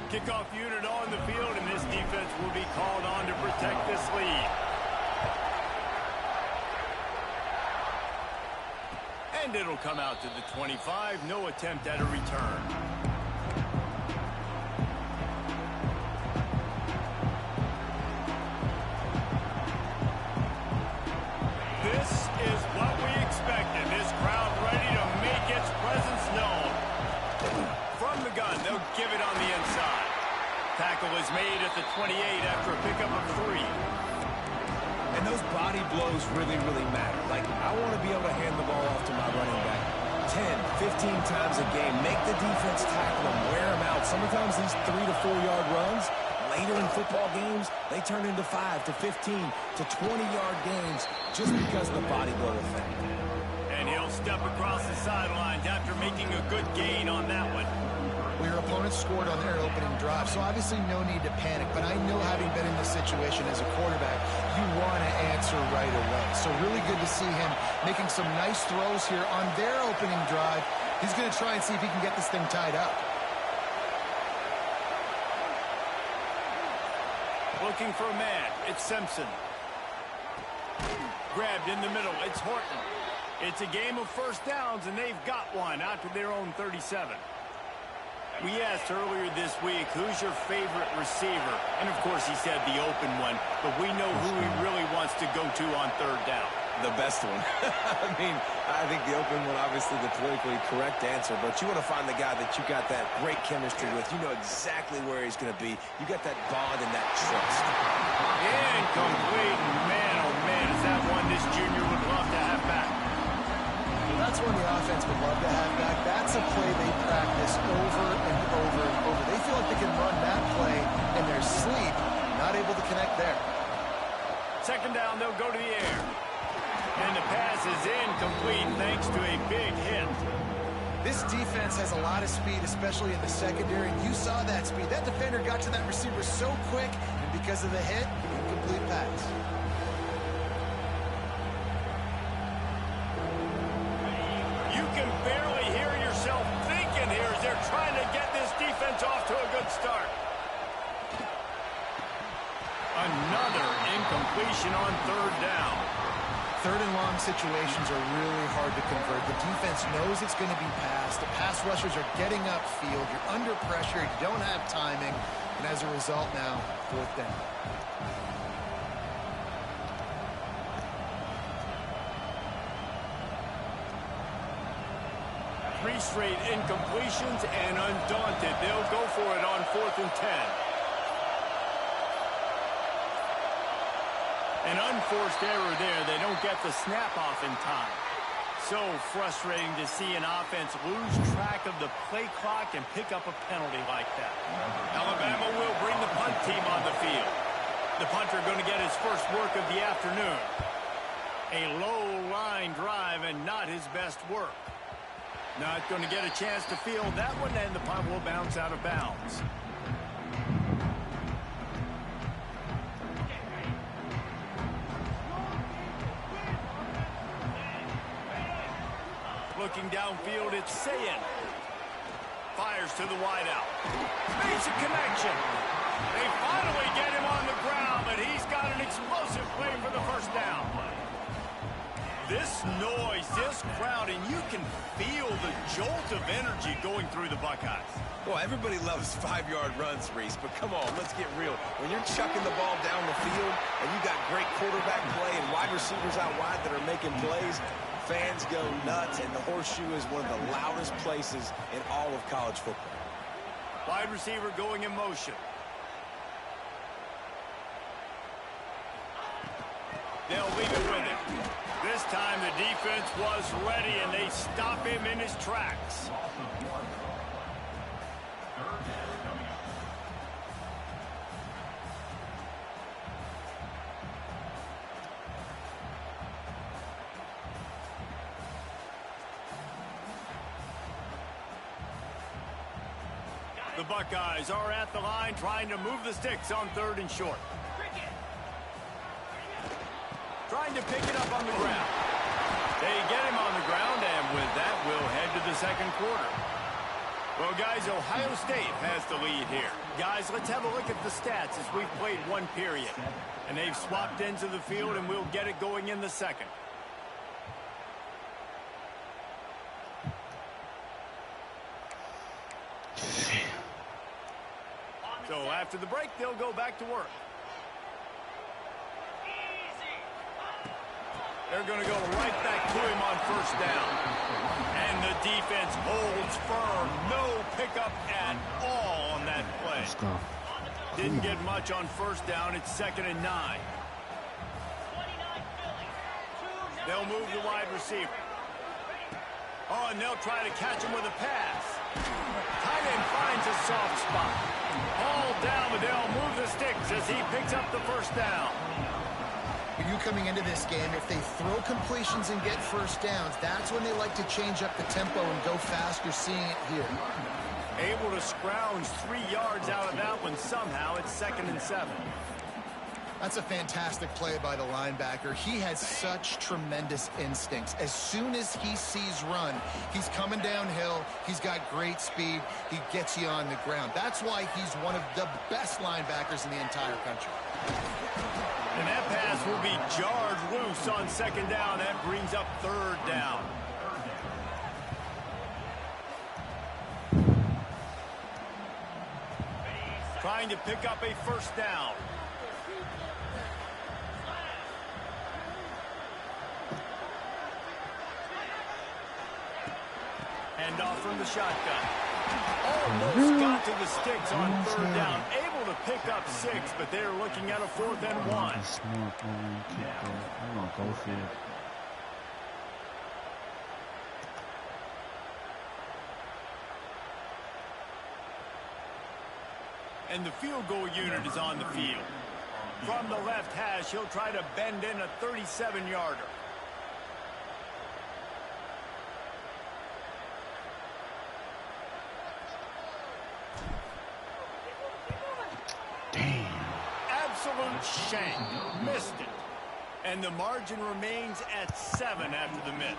Kickoff unit on the field, and this defense will be called on to protect this lead. And it'll come out to the 25. No attempt at a return. This is what we expected. This crowd ready to make its presence known. From the gun, they'll give it on the inside. Tackle is made at the 28 after a pickup of 3. And those body blows really, really matter. Like, I want to be able to hand the ball off to my running back 10, 15 times a game. Make the defense tackle them, wear them out. Sometimes these 3 to 4 yard runs, later in football games, they turn into 5 to 15 to 20-yard games just because of the body blow effect. And he'll step across the sidelines after making a good gain on that one. Well, your opponent scored on their opening drive, so obviously no need to panic. But I know, having been in this situation as a quarterback, you want to answer right away. So really good to see him making some nice throws here on their opening drive. He's going to try and see if he can get this thing tied up. Looking for a man. It's Simpson. Grabbed in the middle. It's Horton. It's a game of first downs, and they've got one out to their own 37. We asked earlier this week, who's your favorite receiver? And, of course, he said the open one, but we know who he really wants to go to on third down. The best one. I mean, I think the open one, obviously the politically correct answer, but you want to find the guy that you got that great chemistry with. You know exactly where he's going to be. You got that bond and that trust. Incomplete. Man, oh, man, is that one this junior would love to have back. That's one the offense would love to have back. That's a play they practice over and over and over. They feel like they can run that play in their sleep. Not able to connect there. Second down, they'll go to the air. And the pass is incomplete thanks to a big hit. This defense has a lot of speed, especially in the secondary. And you saw that speed. That defender got to that receiver so quick, and because of the hit, incomplete pass. You can barely hear yourself thinking here as they're trying to get this defense off to a good start. Another incompletion on third down. Third and long situations are really hard to convert. The defense knows it's going to be passed. The pass rushers are getting upfield. You're under pressure. You don't have timing. And as a result now, fourth down. Three straight incompletions, and undaunted, they'll go for it on 4th and 10. An unforced error there. They don't get the snap off in time. So frustrating to see an offense lose track of the play clock and pick up a penalty like that. Alabama will bring the punt team on the field. The punter going to get his first work of the afternoon. A low line drive and not his best work. Not going to get a chance to field that one, and the punt will bounce out of bounds. Looking downfield, it's Sayin. Fires to the wideout. Makes a connection. They finally get him on the ground, but he's got an explosive play for the first down. This noise, this crowd, and you can feel the jolt of energy going through the Buckeyes. Well, everybody loves 5-yard runs, Reese, but come on, let's get real. When you're chucking the ball down the field and you got great quarterback play and wide receivers out wide that are making plays, fans go nuts, and the horseshoe is one of the loudest places in all of college football. Wide receiver going in motion. They'll leave it with him. This time the defense was ready, and they stop him in his tracks. The Buckeyes are at the line trying to move the sticks on 3rd and short. Trying to pick it up on the ground. They get him on the ground, and with that, we'll head to the second quarter. Well, guys, Ohio State has the lead here. Guys, let's have a look at the stats as we've played one period. And they've swapped ends of the field, and we'll get it going in the second. So after the break, they'll go back to work. They're going to go right back to him on first down. And the defense holds firm. No pickup at all on that play. Let's go. Didn't get much on first down. It's 2nd and 9. They'll move the wide receiver. Oh, and they'll try to catch him with a pass. Tight end finds a soft spot. All down, but they'll move the sticks as he picks up the first down. You coming into this game, if they throw completions and get first downs, that's when they like to change up the tempo and go fast. You're seeing it here. Able to scrounge 3 yards out of that one somehow. It's 2nd and 7. That's a fantastic play by the linebacker. He has such tremendous instincts. As soon as he sees run, he's coming downhill. He's got great speed. He gets you on the ground. That's why he's one of the best linebackers in the entire country. And that pass will be jarred loose on 2nd down. That brings up 3rd down. Trying to pick up a first down. Hand off from the shotgun. Almost got to the sticks on 3rd down. Able to pick up 6, but they're looking at a 4th and 1. I'm gonna go for it. And the field goal unit is on the field. From the left hash, he'll try to bend in a 37-yarder. Absolute shank. Missed it. And the margin remains at 7 after the miss.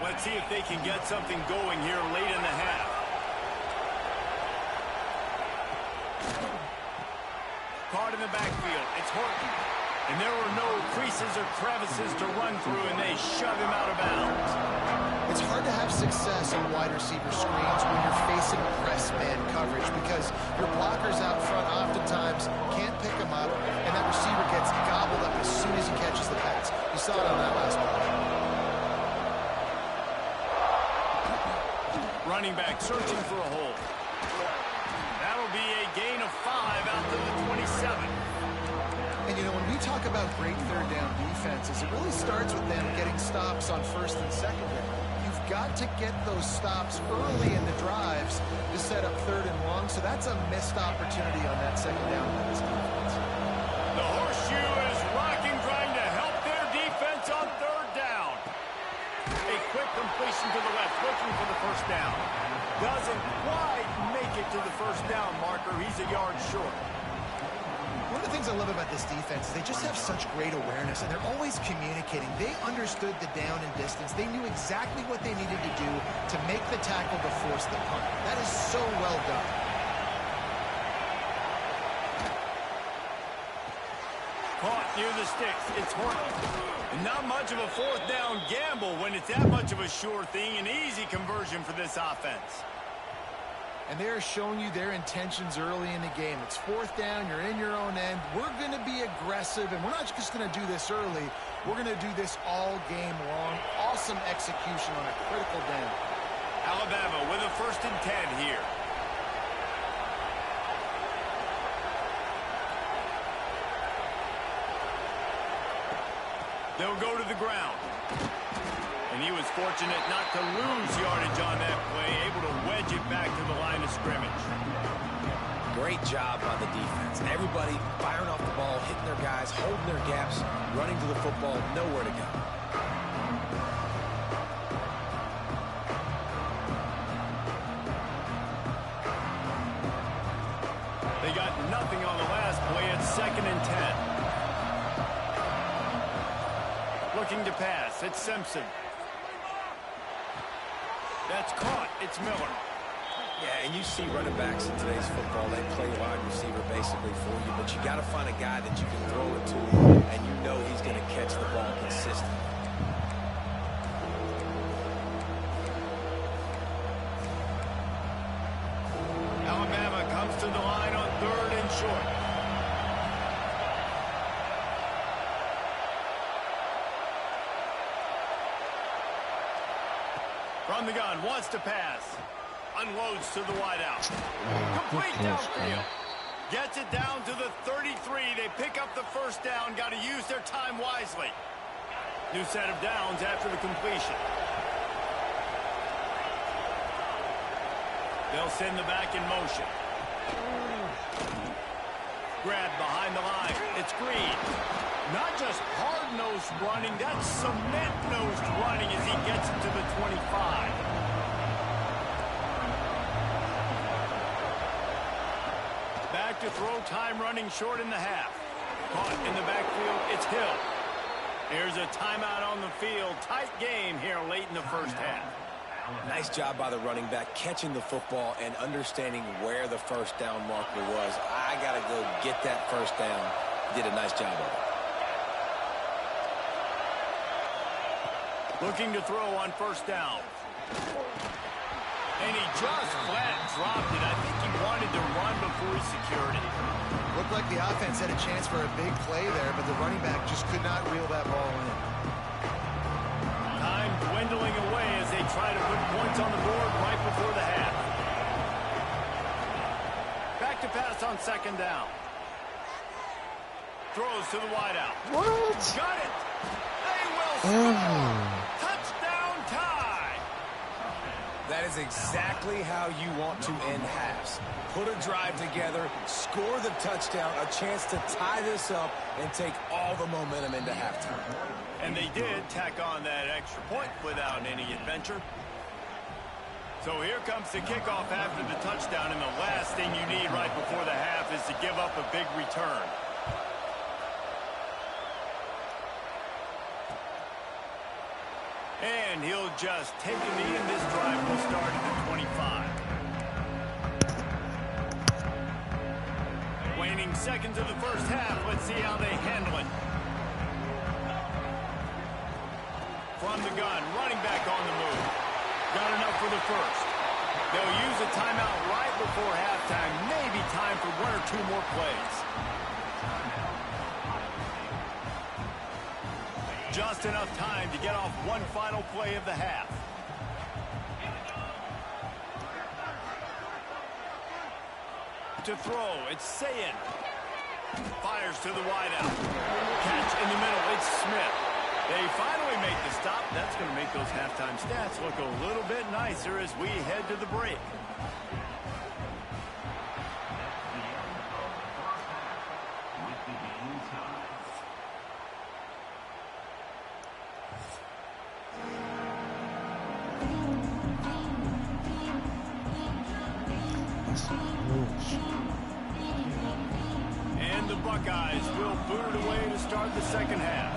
Let's see if they can get something going here late in the half. Caught in the backfield. It's Horton. And there were no creases or crevices to run through, and they shove him out of bounds. It's hard to have success on wide receiver screens when you're facing press man coverage because your blockers out front oftentimes can't pick him up, and that receiver gets gobbled up as soon as he catches the pass. You saw it on that last play. Running back searching for a hole. That'll be a gain of 5 out to the 27. And, you know, when we talk about great 3rd down defenses, it really starts with them getting stops on 1st and 2nd down. You've got to get those stops early in the drives to set up 3rd and long, so that's a missed opportunity on that 2nd down by this defense. The horseshoe is rocking, trying to help their defense on 3rd down. A quick completion to the left, looking for the first down. Doesn't quite make it to the first down marker. He's a yard short. One of the things I love about this defense is they just have such great awareness, and they're always communicating. They understood the down and distance. They knew exactly what they needed to do to make the tackle to force the punt. That is so well done. Caught near the sticks. It's Horton. And not much of a 4th down gamble when it's that much of a sure thing. An easy conversion for this offense. And they're showing you their intentions early in the game. It's 4th down, you're in your own end. We're going to be aggressive, and we're not just going to do this early. We're going to do this all game long. Awesome execution on a critical down. Alabama with a 1st and 10 here. They'll go to the ground. And he was fortunate not to lose yardage on that play, able to wedge it back to the line of scrimmage. Great job by the defense. Everybody firing off the ball, hitting their guys, holding their gaps, running to the football, nowhere to go. They got nothing on the last play. It's 2nd and 10. Looking to pass. It's Simpson. That's caught. It's Miller. Yeah, and you see running backs in today's football, they play wide receiver basically for you, but you got to find a guy that you can throw it to, and you know he's going to catch the ball consistently. Alabama comes to the line on 3rd and short. From the gun, wants to pass. Unloads to the wideout. Complete downfield. Gets it down to the 33. They pick up the first down. Got to use their time wisely. New set of downs after the completion. They'll send the back in motion. Grabbed behind the line. It's Green. Not just hard-nosed running, that's cement-nosed running as he gets it to the 25. Back to throw, time running short in the half. Caught in the backfield, it's Hill. Here's a timeout on the field. Tight game here late in the first half. Nice job by the running back catching the football and understanding where the first down marker was. I got to go get that first down. Did a nice job of it. Looking to throw on first down. And he just flat dropped it. I think he wanted to run before he secured it. Looked like the offense had a chance for a big play there, but the running back just could not reel that ball in. Time dwindling away as they try to put points on the board right before the half. Back to pass on second down. Throws to the wideout. What? Got it. They will score. Touchdown tie. That is exactly how you want to end halves. Put a drive together, score the touchdown, a chance to tie this up and take all the momentum into halftime. And they did tack on that extra point without any adventure. So here comes the kickoff after the touchdown, and the last thing you need right before the half is to give up a big return. And he'll just take the knee, and this drive will start at the 25. Waning seconds of the first half. Let's see how they handle it. From the gun, running back on the move. Got enough for the first. They'll use a timeout right before halftime. Maybe time for one or two more plays. Just enough time to get off one final play of the half. To throw, it's Sayin. Fires to the wideout. Catch in the middle, it's Smith. They finally make the stop. That's going to make those halftime stats look a little bit nicer as we head to the break. And the Buckeyes will boot it away to start the second half.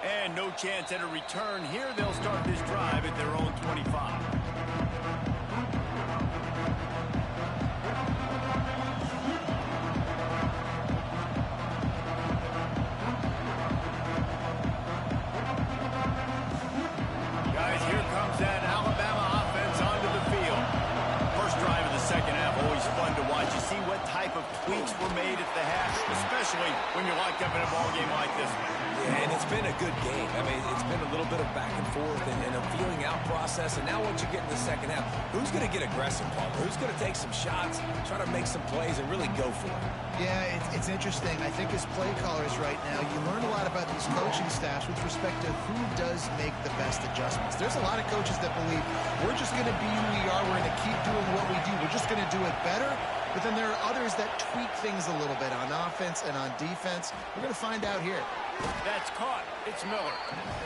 And no chance at a return here. They'll start this drive at their own 25. Guys, here comes that Alabama offense onto the field. First drive of the second half, always fun to watch. You see what type of tweaks were made at the half, especially when you're locked up in a ball game like this one. Yeah, and it's been a good game. I mean, it's been a little bit of back and forth and a feeling out process. And now once you get in the second half, who's going to get aggressive, Paul? Who's going to take some shots, try to make some plays, and really go for it? Yeah, it's interesting. I think as play callers right now, you learn a lot about these coaching staffs with respect to who does make the best adjustments. There's a lot of coaches that believe we're just going to be who we are. We're going to keep doing what we do. We're just going to do it better. But then there are others that tweak things a little bit on offense and on defense. We're going to find out here. That's caught. It's Miller.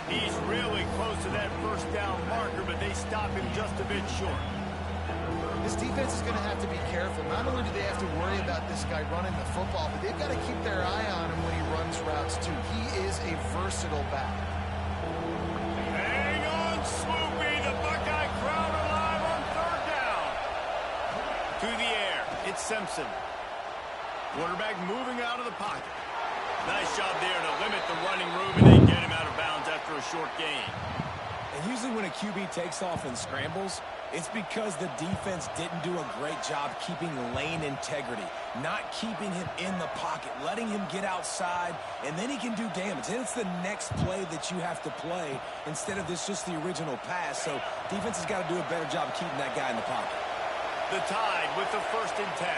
He's really close to that first down marker, but they stop him just a bit short. This defense is going to have to be careful. Not only do they have to worry about this guy running the football, but they've got to keep their eye on him when he runs routes, too. He is a versatile back. Hang on, Swoopy. The Buckeye crowd alive on third down. To the air. It's Simpson. Quarterback moving out of the pocket. Nice job there to limit the running room, and they get him out of bounds after a short gain. And usually when a QB takes off and scrambles, it's because the defense didn't do a great job keeping lane integrity, not keeping him in the pocket, letting him get outside, and then he can do damage. And it's the next play that you have to play instead of this just the original pass. So defense has got to do a better job of keeping that guy in the pocket. The Tide with the 1st and 10.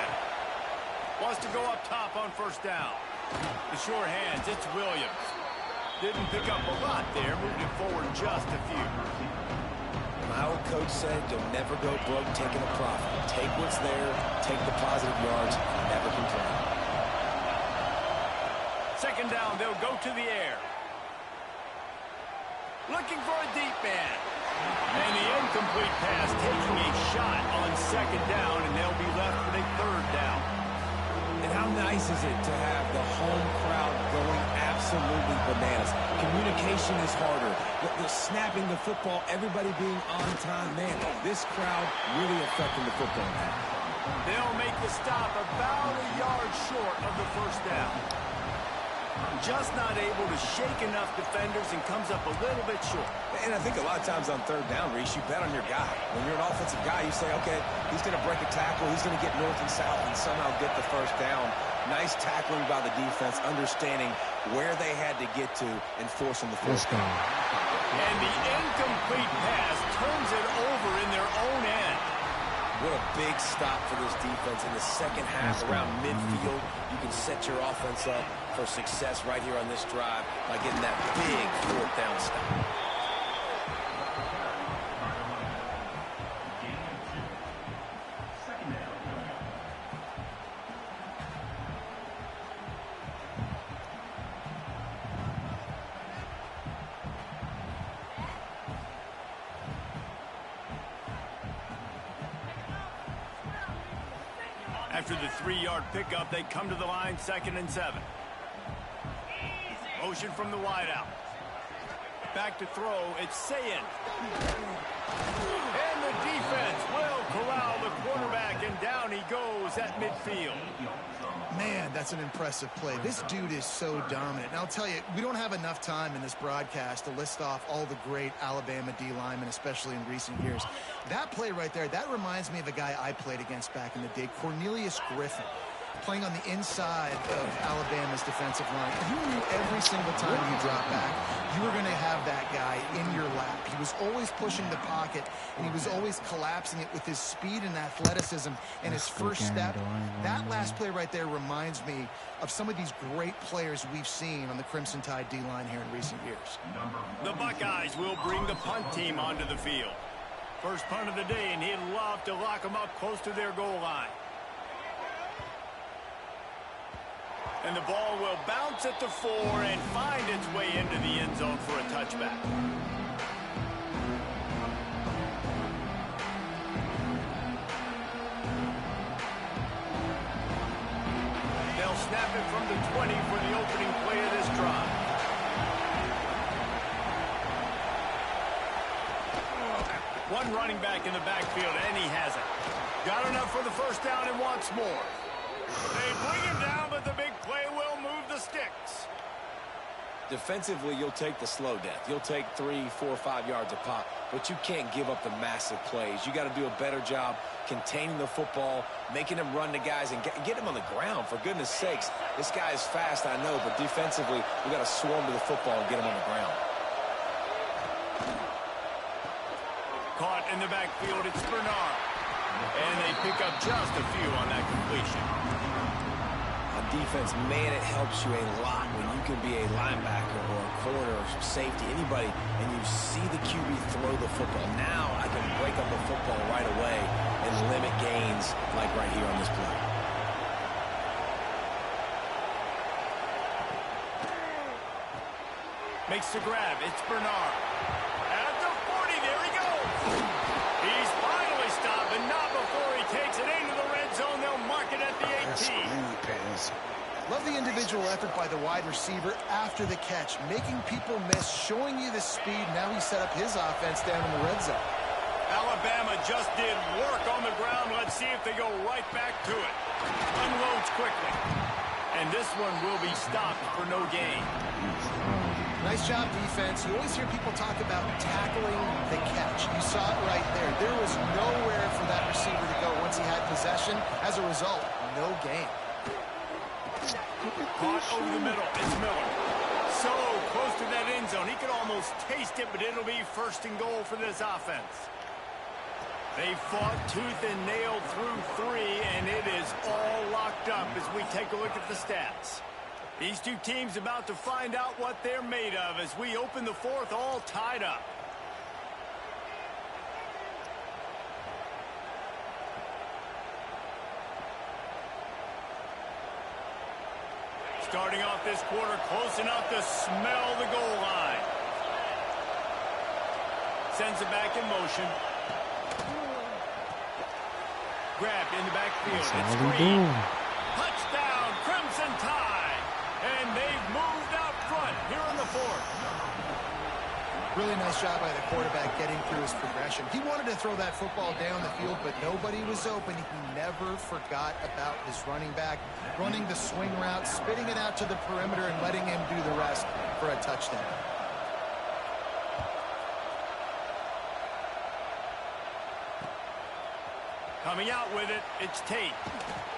Wants to go up top on 1st down. The sure hands, it's Williams. Didn't pick up a lot there, moved it forward just a few. My old coach said you'll never go broke taking a profit. Take what's there, take the positive yards, and never complain. 2nd down, they'll go to the air. Looking for a deep man. And the incomplete pass taking a shot on 2nd down, and they'll be left with a 3rd down. And how nice is it to have the home crowd going absolutely bananas? Communication is harder. The snapping the football, everybody being on time. Man, this crowd really affecting the football now. They'll make the stop about a yard short of the 1st down. Just not able to shake enough defenders and comes up a little bit short. And I think a lot of times on 3rd down, Reese, you bet on your guy. When you're an offensive guy, you say, okay, he's going to break a tackle, he's going to get north and south and somehow get the 1st down. Nice tackling by the defense, understanding where they had to get to and forcing the 1st down. And the incomplete pass turns it over in their own end. What a big stop for this defense in the 2nd half around midfield. You can set your offense up for success right here on this drive by getting that big 4th down stop. After the 3-yard pickup, they come to the line 2nd and 7. Motion from the wideout. Back to throw, it's Sayin. And the defense will corral the quarterback, and down he goes at midfield. Man, that's an impressive play. This dude is so dominant. And I'll tell you, we don't have enough time in this broadcast to list off all the great Alabama D linemen, especially in recent years. That play right there, that reminds me of a guy I played against back in the day, Cornelius Griffin, playing on the inside of Alabama's defensive line. You knew every single time you dropped back, you were going to have that guy in your lap. He was always pushing the pocket, and he was always collapsing it with his speed and athleticism and his first step. That last play right there reminds me of some of these great players we've seen on the Crimson Tide D-line here in recent years. The Buckeyes will bring the punt team onto the field. First punt of the day, and he'd love to lock them up close to their goal line. And the ball will bounce at the 4 and find its way into the end zone for a touchback. They'll snap it from the 20 for the opening play of this drive. One running back in the backfield, and he has it. Got enough for the 1st down and wants more. They bring him down, but the big play will move the sticks. Defensively, you'll take the slow death. You'll take 3, 4, 5 yards a pop, but you can't give up the massive plays. You got to do a better job containing the football, making them run to guys, and get him on the ground. For goodness sakes, this guy is fast, I know, but defensively, we got to swarm to the football and get him on the ground. Caught in the backfield, it's Bernard. And they pick up just a few on that completion. On defense, man, it helps you a lot when you can be a linebacker or a corner or safety, anybody, and you see the QB throw the football. Now I can break up the football right away and limit gains like right here on this play. Makes the grab, it's Bernard. At the 40, there he goes. He's finally stopped, and not before effort by the wide receiver after the catch, making people miss, showing you the speed. Now he set up his offense down in the red zone. Alabama just did work on the ground. Let's see if they go right back to it. Unloads quickly. And this one will be stopped for no gain. Nice job, defense. You always hear people talk about tackling the catch. You saw it right there. There was nowhere for that receiver to go once he had possession. As a result, no gain. Caught over the middle. It's Miller. So close to that end zone. He could almost taste it, but it'll be first and goal for this offense. They fought tooth and nail through 3, and it is all locked up as we take a look at the stats. These two teams about to find out what they're made of as we open the fourth, all tied up. Starting off this quarter, close enough to smell the goal line. Sends it back in motion. Grabbed in the backfield. It's Green. Touchdown, Crimson Tide. And they've moved out front here in the fourth. Really nice job by the quarterback getting through his progression. He wanted to throw that football down the field, but nobody was open. He never forgot about his running back, running the swing route, spitting it out to the perimeter, and letting him do the rest for a touchdown. Coming out with it, it's Tate.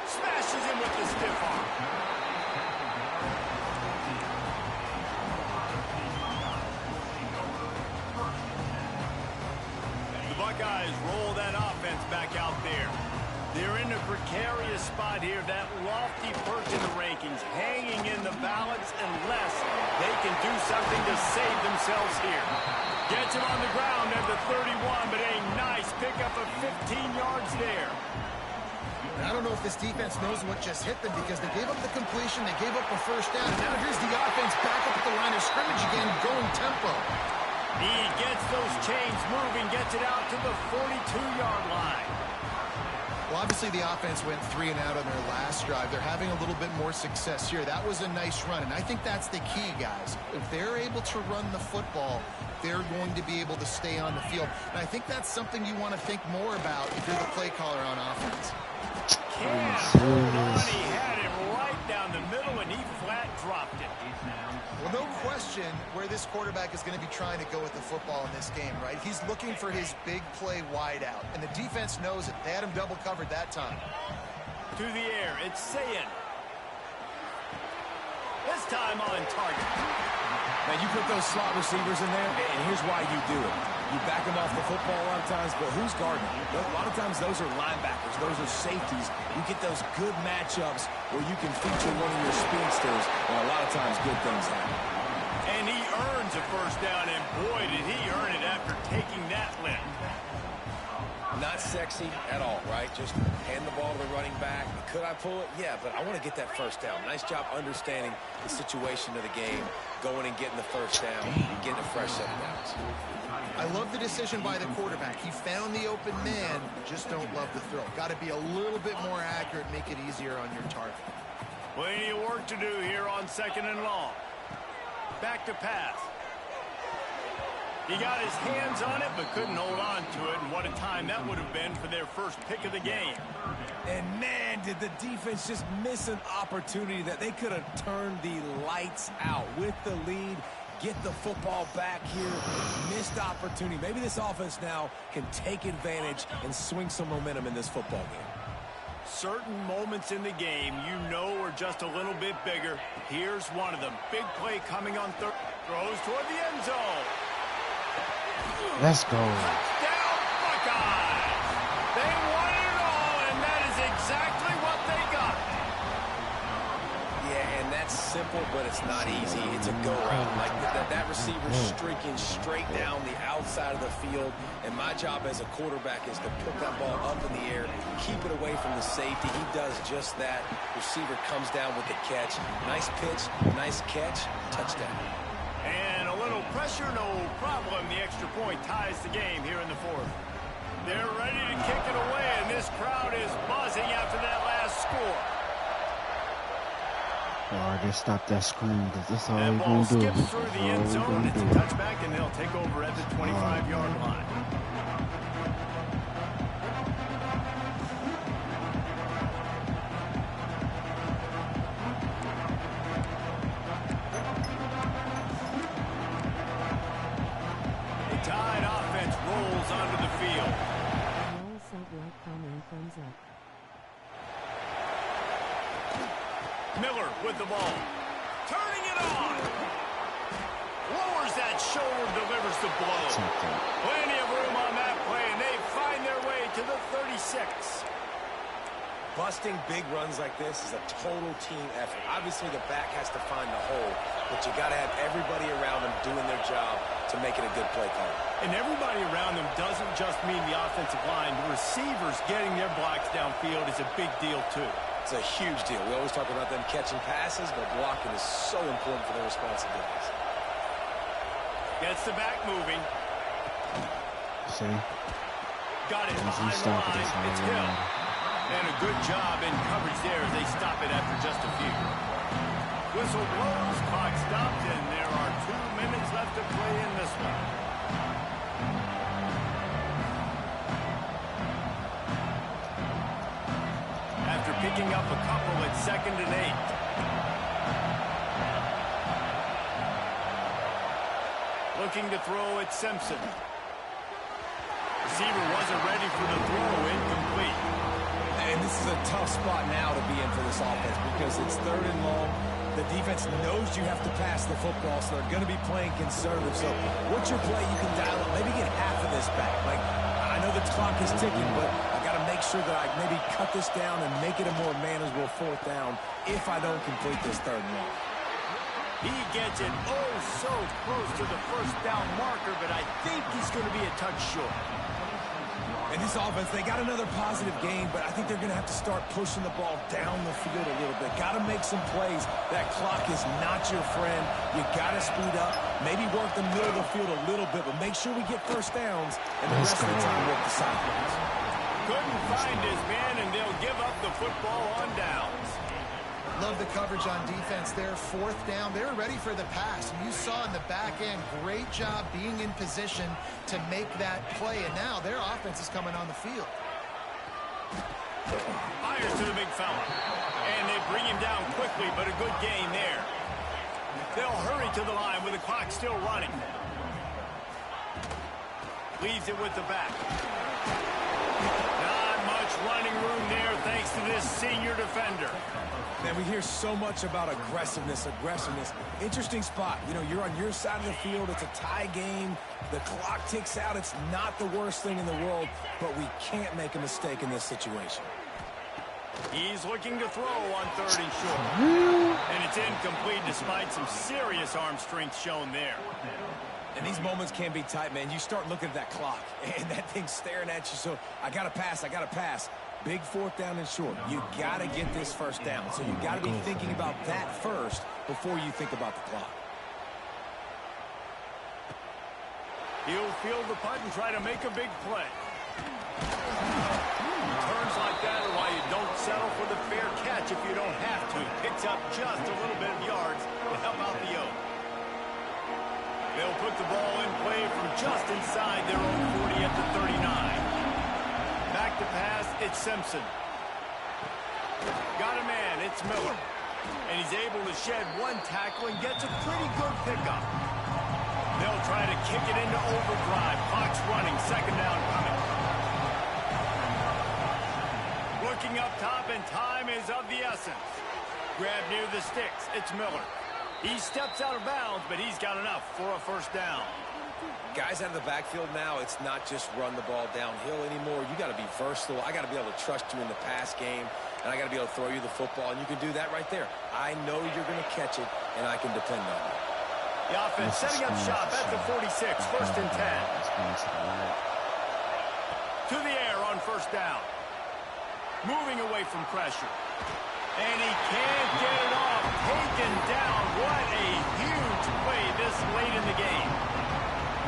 Smashes him with the stiff arm. The Buckeyes roll that offense back out there. They're in a precarious spot here, that lofty perch in the rankings, hanging in the balance unless they can do something to save themselves here. Gets him on the ground at the 31, but a nice pickup of 15 yards there. I don't know if this defense knows what just hit them because they gave up the completion, they gave up a first down, and now here's the offense back up at the line of scrimmage again, going tempo. He gets those chains moving, gets it out to the 42-yard line. Well, obviously the offense went 3 and out on their last drive. They're having a little bit more success here. That was a nice run, and I think that's the key, guys. If they're able to run the football, they're going to be able to stay on the field. And I think that's something you want to think more about if you're the play caller on offense. Can't hold on. He had it right down the middle, and he flat dropped it. Well, no question where this quarterback is going to be trying to go with the football in this game, right? He's looking for his big play wide out, and the defense knows it. They had him double covered that time. To the air, it's Sayin. This time on target. Now, you put those slot receivers in there, and here's why you do it. You back them off the football a lot of times, but who's guarding them? A lot of times those are linebackers. Those are safeties. You get those good matchups where you can feature one of your speedsters, and a lot of times good things happen. And he earns a first down, and boy, did he earn it after taking that lift. Not sexy at all, right? Just hand the ball to the running back. Could I pull it? Yeah, but I want to get that first down. Nice job understanding the situation of the game, going and getting the first down, and getting a fresh set of downs. I love the decision by the quarterback. He found the open man, just don't love the throw. Got to be a little bit more accurate, make it easier on your target. Plenty of work to do here on 2nd and long. Back to pass. He got his hands on it, but couldn't hold on to it, and what a time that would have been for their first pick of the game. And, man, did the defense just miss an opportunity that they could have turned the lights out with the lead, get the football back here, missed opportunity. Maybe this offense now can take advantage and swing some momentum in this football game. Certain moments in the game you know are just a little bit bigger. Here's one of them. Big play coming on third. Throws toward the end zone. Let's go. Touchdown, Buckeyes! They won it all, and that is exactly what they got. Yeah, and that's simple, but it's not easy. It's a go-route. Like that receiver's streaking straight down the outside of the field, and my job as a quarterback is to put that ball up in the air, keep it away from the safety. He does just that. Receiver comes down with the catch. Nice pitch, nice catch, touchdown. And a little pressure, no problem. The extra point ties the game here in the fourth. They're ready to kick it away, and this crowd is buzzing after that last score. Oh, just stop that screen, because that's all That we're ball going to do. skips through That's the all end we're zone. going It's to a do. touchback, and they'll take over at the 25-yard line. A tied offense rolls onto the field. Miller with the ball. Turning it on. Lowers that shoulder, delivers the blow. Plenty of room on that play, and they find their way to the 36. Busting big runs like this is a total team effort. Obviously, the back has to find the hole, but you got to have everybody around them doing their job to make it a good play call. And everybody around them doesn't just mean the offensive line. The receivers getting their blocks downfield is a big deal, too. It's a huge deal. We always talk about them catching passes, but blocking is so important for their responsibilities. Gets the back moving. See? Got it Easy behind the stop it, line. that's all It's we Hill. need. And a good job in coverage there as they stop it after just a few. Whistle blows, clock stops, and there are 2 minutes left to play in this one. After picking up a couple, it's 2nd and 8. Looking to throw at Simpson. Receiver wasn't ready for the throw, incomplete. And this is a tough spot now to be in for this offense because it's 3rd and long. The defense knows you have to pass the football, so they're going to be playing conservative. So what's your play you can dial up? Maybe get half of this back. Like, I know the clock is ticking, but I got to make sure that I maybe cut this down and make it a more manageable 4th down if I don't complete this 3rd and long. He gets it oh so close to the 1st down marker, but I think he's going to be a touch short. And this offense, they got another positive game, but I think they're going to have to start pushing the ball down the field a little bit. Got to make some plays. That clock is not your friend. You got to speed up, maybe work the middle of the field a little bit, but make sure we get 1st downs, and the rest of the time work the sidelines. Couldn't find his man, and they'll give up the football on downs. Love the coverage on defense there. 4th down. They're ready for the pass. You saw in the back end, great job being in position to make that play. And now their offense is coming on the field. Fires to the big fella. And they bring him down quickly, but a good gain there. They'll hurry to the line with the clock still running. Leaves it with the back. Not much running room there thanks to this senior defender. Man, we hear so much about aggressiveness. Interesting spot. You know, you're on your side of the field. It's a tie game. The clock ticks out. It's not the worst thing in the world, but we can't make a mistake in this situation. He's looking to throw on 3rd and short. And it's incomplete despite some serious arm strength shown there. And these moments can be tight, man. You start looking at that clock, and that thing's staring at you. So I got to pass. Big 4th down and short. You got to get this 1st down. So you got to be thinking about that first before you think about the clock. He'll field the punt and try to make a big play. Turns like that are why you don't settle for the fair catch if you don't have to. Picks up just a little bit of yards to help out the Oak. They'll put the ball in play from just inside their own 40 at the 39. Back to pass, it's Simpson. Got a man, it's Miller. And he's able to shed one tackle and gets a pretty good pickup. They'll try to kick it into overdrive. Clock's running, 2nd down coming. Looking up top, and time is of the essence. Grab near the sticks, it's Miller. He steps out of bounds, but he's got enough for a 1st down. Guys out of the backfield now, it's not just run the ball downhill anymore. You got to be versatile. I got to be able to trust you in the pass game, and I got to be able to throw you the football, and you can do that right there. I know you're going to catch it, and I can depend on you. The offense setting up shop at the 46, 1st and 10. To the air on 1st down. Moving away from pressure. And he can't get it off. Taken down. What a huge play this late in the game.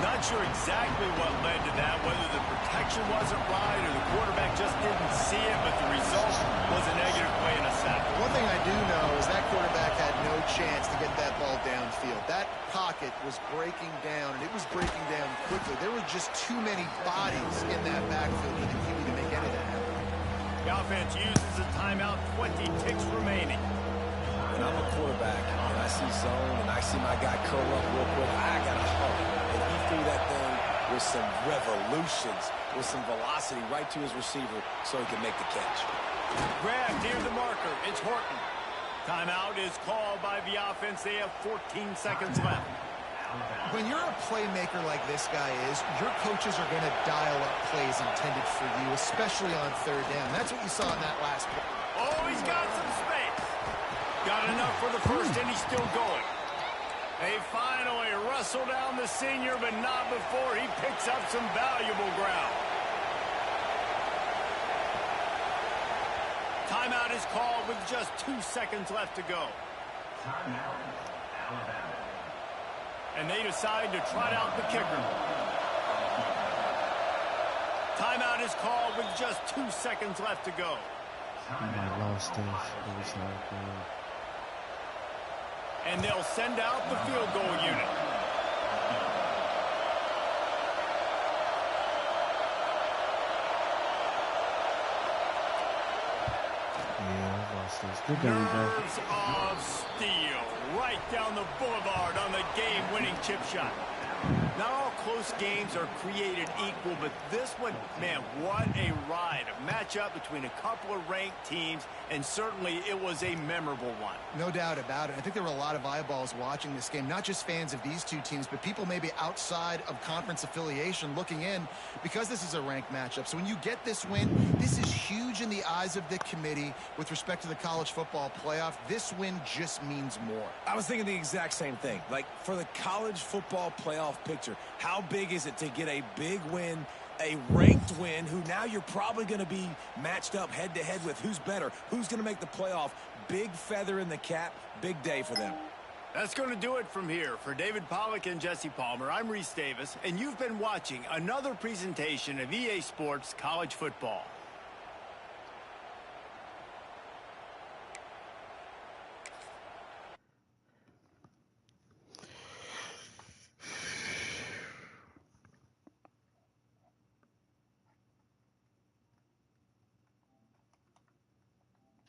Not sure exactly what led to that, whether the protection protection wasn't right or the quarterback just didn't see it, but the result was a negative play and a sack. One thing I do know is that quarterback had no chance to get that ball downfield. That pocket was breaking down, and it was breaking down quickly. There were just too many bodies in that backfield for the QB to make any of that happen. The offense uses a timeout, 20 ticks remaining. When I'm a quarterback and I see zone and I see my guy curl up real quick, I got to hurry. And he threw that thing with some revolutions, with some velocity right to his receiver so he can make the catch. Grab near the marker. It's Horton. Timeout is called by the offense. They have 14 seconds left. When you're a playmaker like this guy is, your coaches are going to dial up plays intended for you, especially on third down. That's what you saw in that last play. Oh, he's got some space. Got enough for the first, and he's still going. They finally wrestle down the senior, but not before he picks up some valuable ground. Timeout is called with just 2 seconds left to go. Timeout, Alabama. And they decide to trot out the kicker. Timeout is called with just 2 seconds left to go. I lost this. It was not good. And they'll send out the field goal unit. Yeah, I lost this. Good game, man. Nerves of steel right down the boulevard on the game-winning chip shot. Not all close games are created equal, but this one, man, what a ride. A matchup between a couple of ranked teams, and certainly it was a memorable one. No doubt about it. I think there were a lot of eyeballs watching this game, not just fans of these two teams, but people maybe outside of conference affiliation looking in because this is a ranked matchup. So when you get this win, this is huge in the eyes of the committee with respect to the college football playoff. This win just means more. I was thinking the exact same thing. Like, for the college football playoff picture, how big is it to get a big win, a ranked win, who now you're probably going to be matched up head-to-head with who's better, who's going to make the playoff. Big feather in the cap, big day for them. That's going to do it from here. For David Pollack and Jesse Palmer, I'm Reese Davis, and you've been watching another presentation of EA Sports College Football.